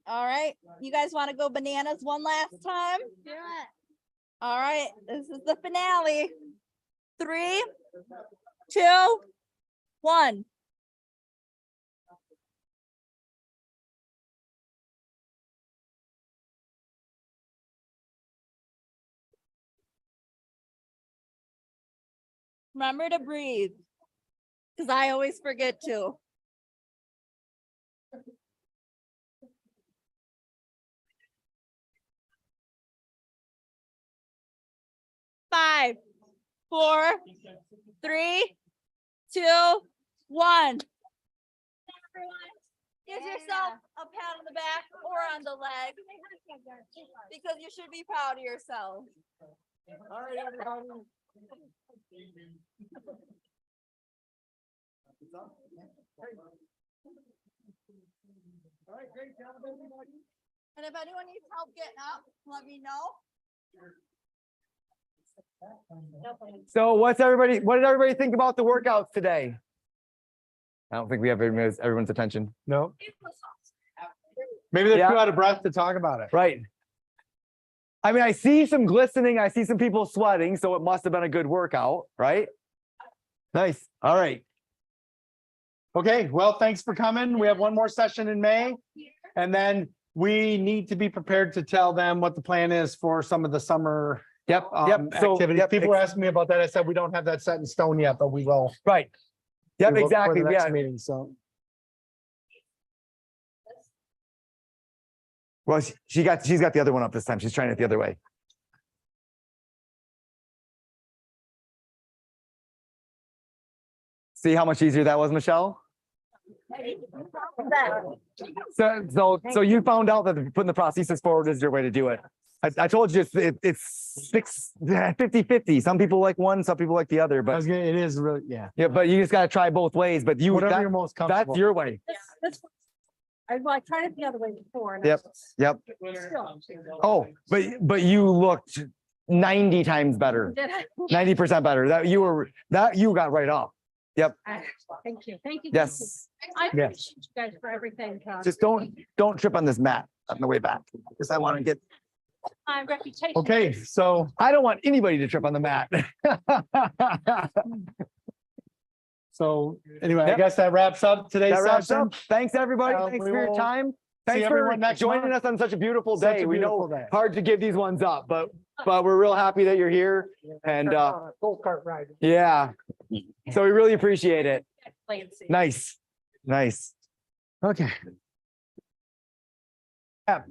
All right, you guys want to go bananas one last time? Do it. All right, this is the finale. 3, 2, 1. Remember to breathe, because I always forget to. Five, 4, 3, 2, 1. Give yourself a pat on the back or on the leg, because you should be proud of yourself. All right, everybody. All right, great job, everybody. And if anyone needs help getting up, let me know. So what did everybody think about the workouts today? I don't think we have everyone's attention. No. Maybe they're Yeah. too out of breath to talk about it. Right. I mean, I see some glistening. I see some people sweating, so it must have been a good workout, right? Nice. All right. Okay, well, thanks for coming. We have one more session in May. And then we need to be prepared to tell them what the plan is for some of the summer Yep. Yep. So activities. yep, People were asking me about that. I said, we don't have that set in stone yet, but we will. right. Yep. We will for Exactly. the next Yeah. meeting, so. Well, she's got the other one up this time. She's trying it the other way. See how much easier that was, Michelle? So you found out that putting the prosthesis forward is your way to do it. I told you it's 50-50. Some people like one, some people like the other, but It is really, yeah. yeah, but you just got to try both ways. But Whatever you're most comfortable. that's your way. I tried it the other way before. and Yep. Yep. Still. Oh, but you looked 90 times better, Did I? 90% better. You got right up. Yep. Thank you. Thank you. Yes. I Yes. appreciate you guys for everything. Just don't trip on this mat on the way back, because I want to get. My reputation. Okay, so I don't want anybody to trip on the mat. so anyway, I Yep. guess that wraps up today's That wraps session. up. Thanks, everybody. Thanks we for your will time. see Thanks for everyone next joining month. us on such a beautiful Such day. a We know beautiful day. hard to give these ones up, but we're real happy that you're here. And Go-kart ride. yeah, so we really appreciate it. Clancy. Nice. Okay. Yeah.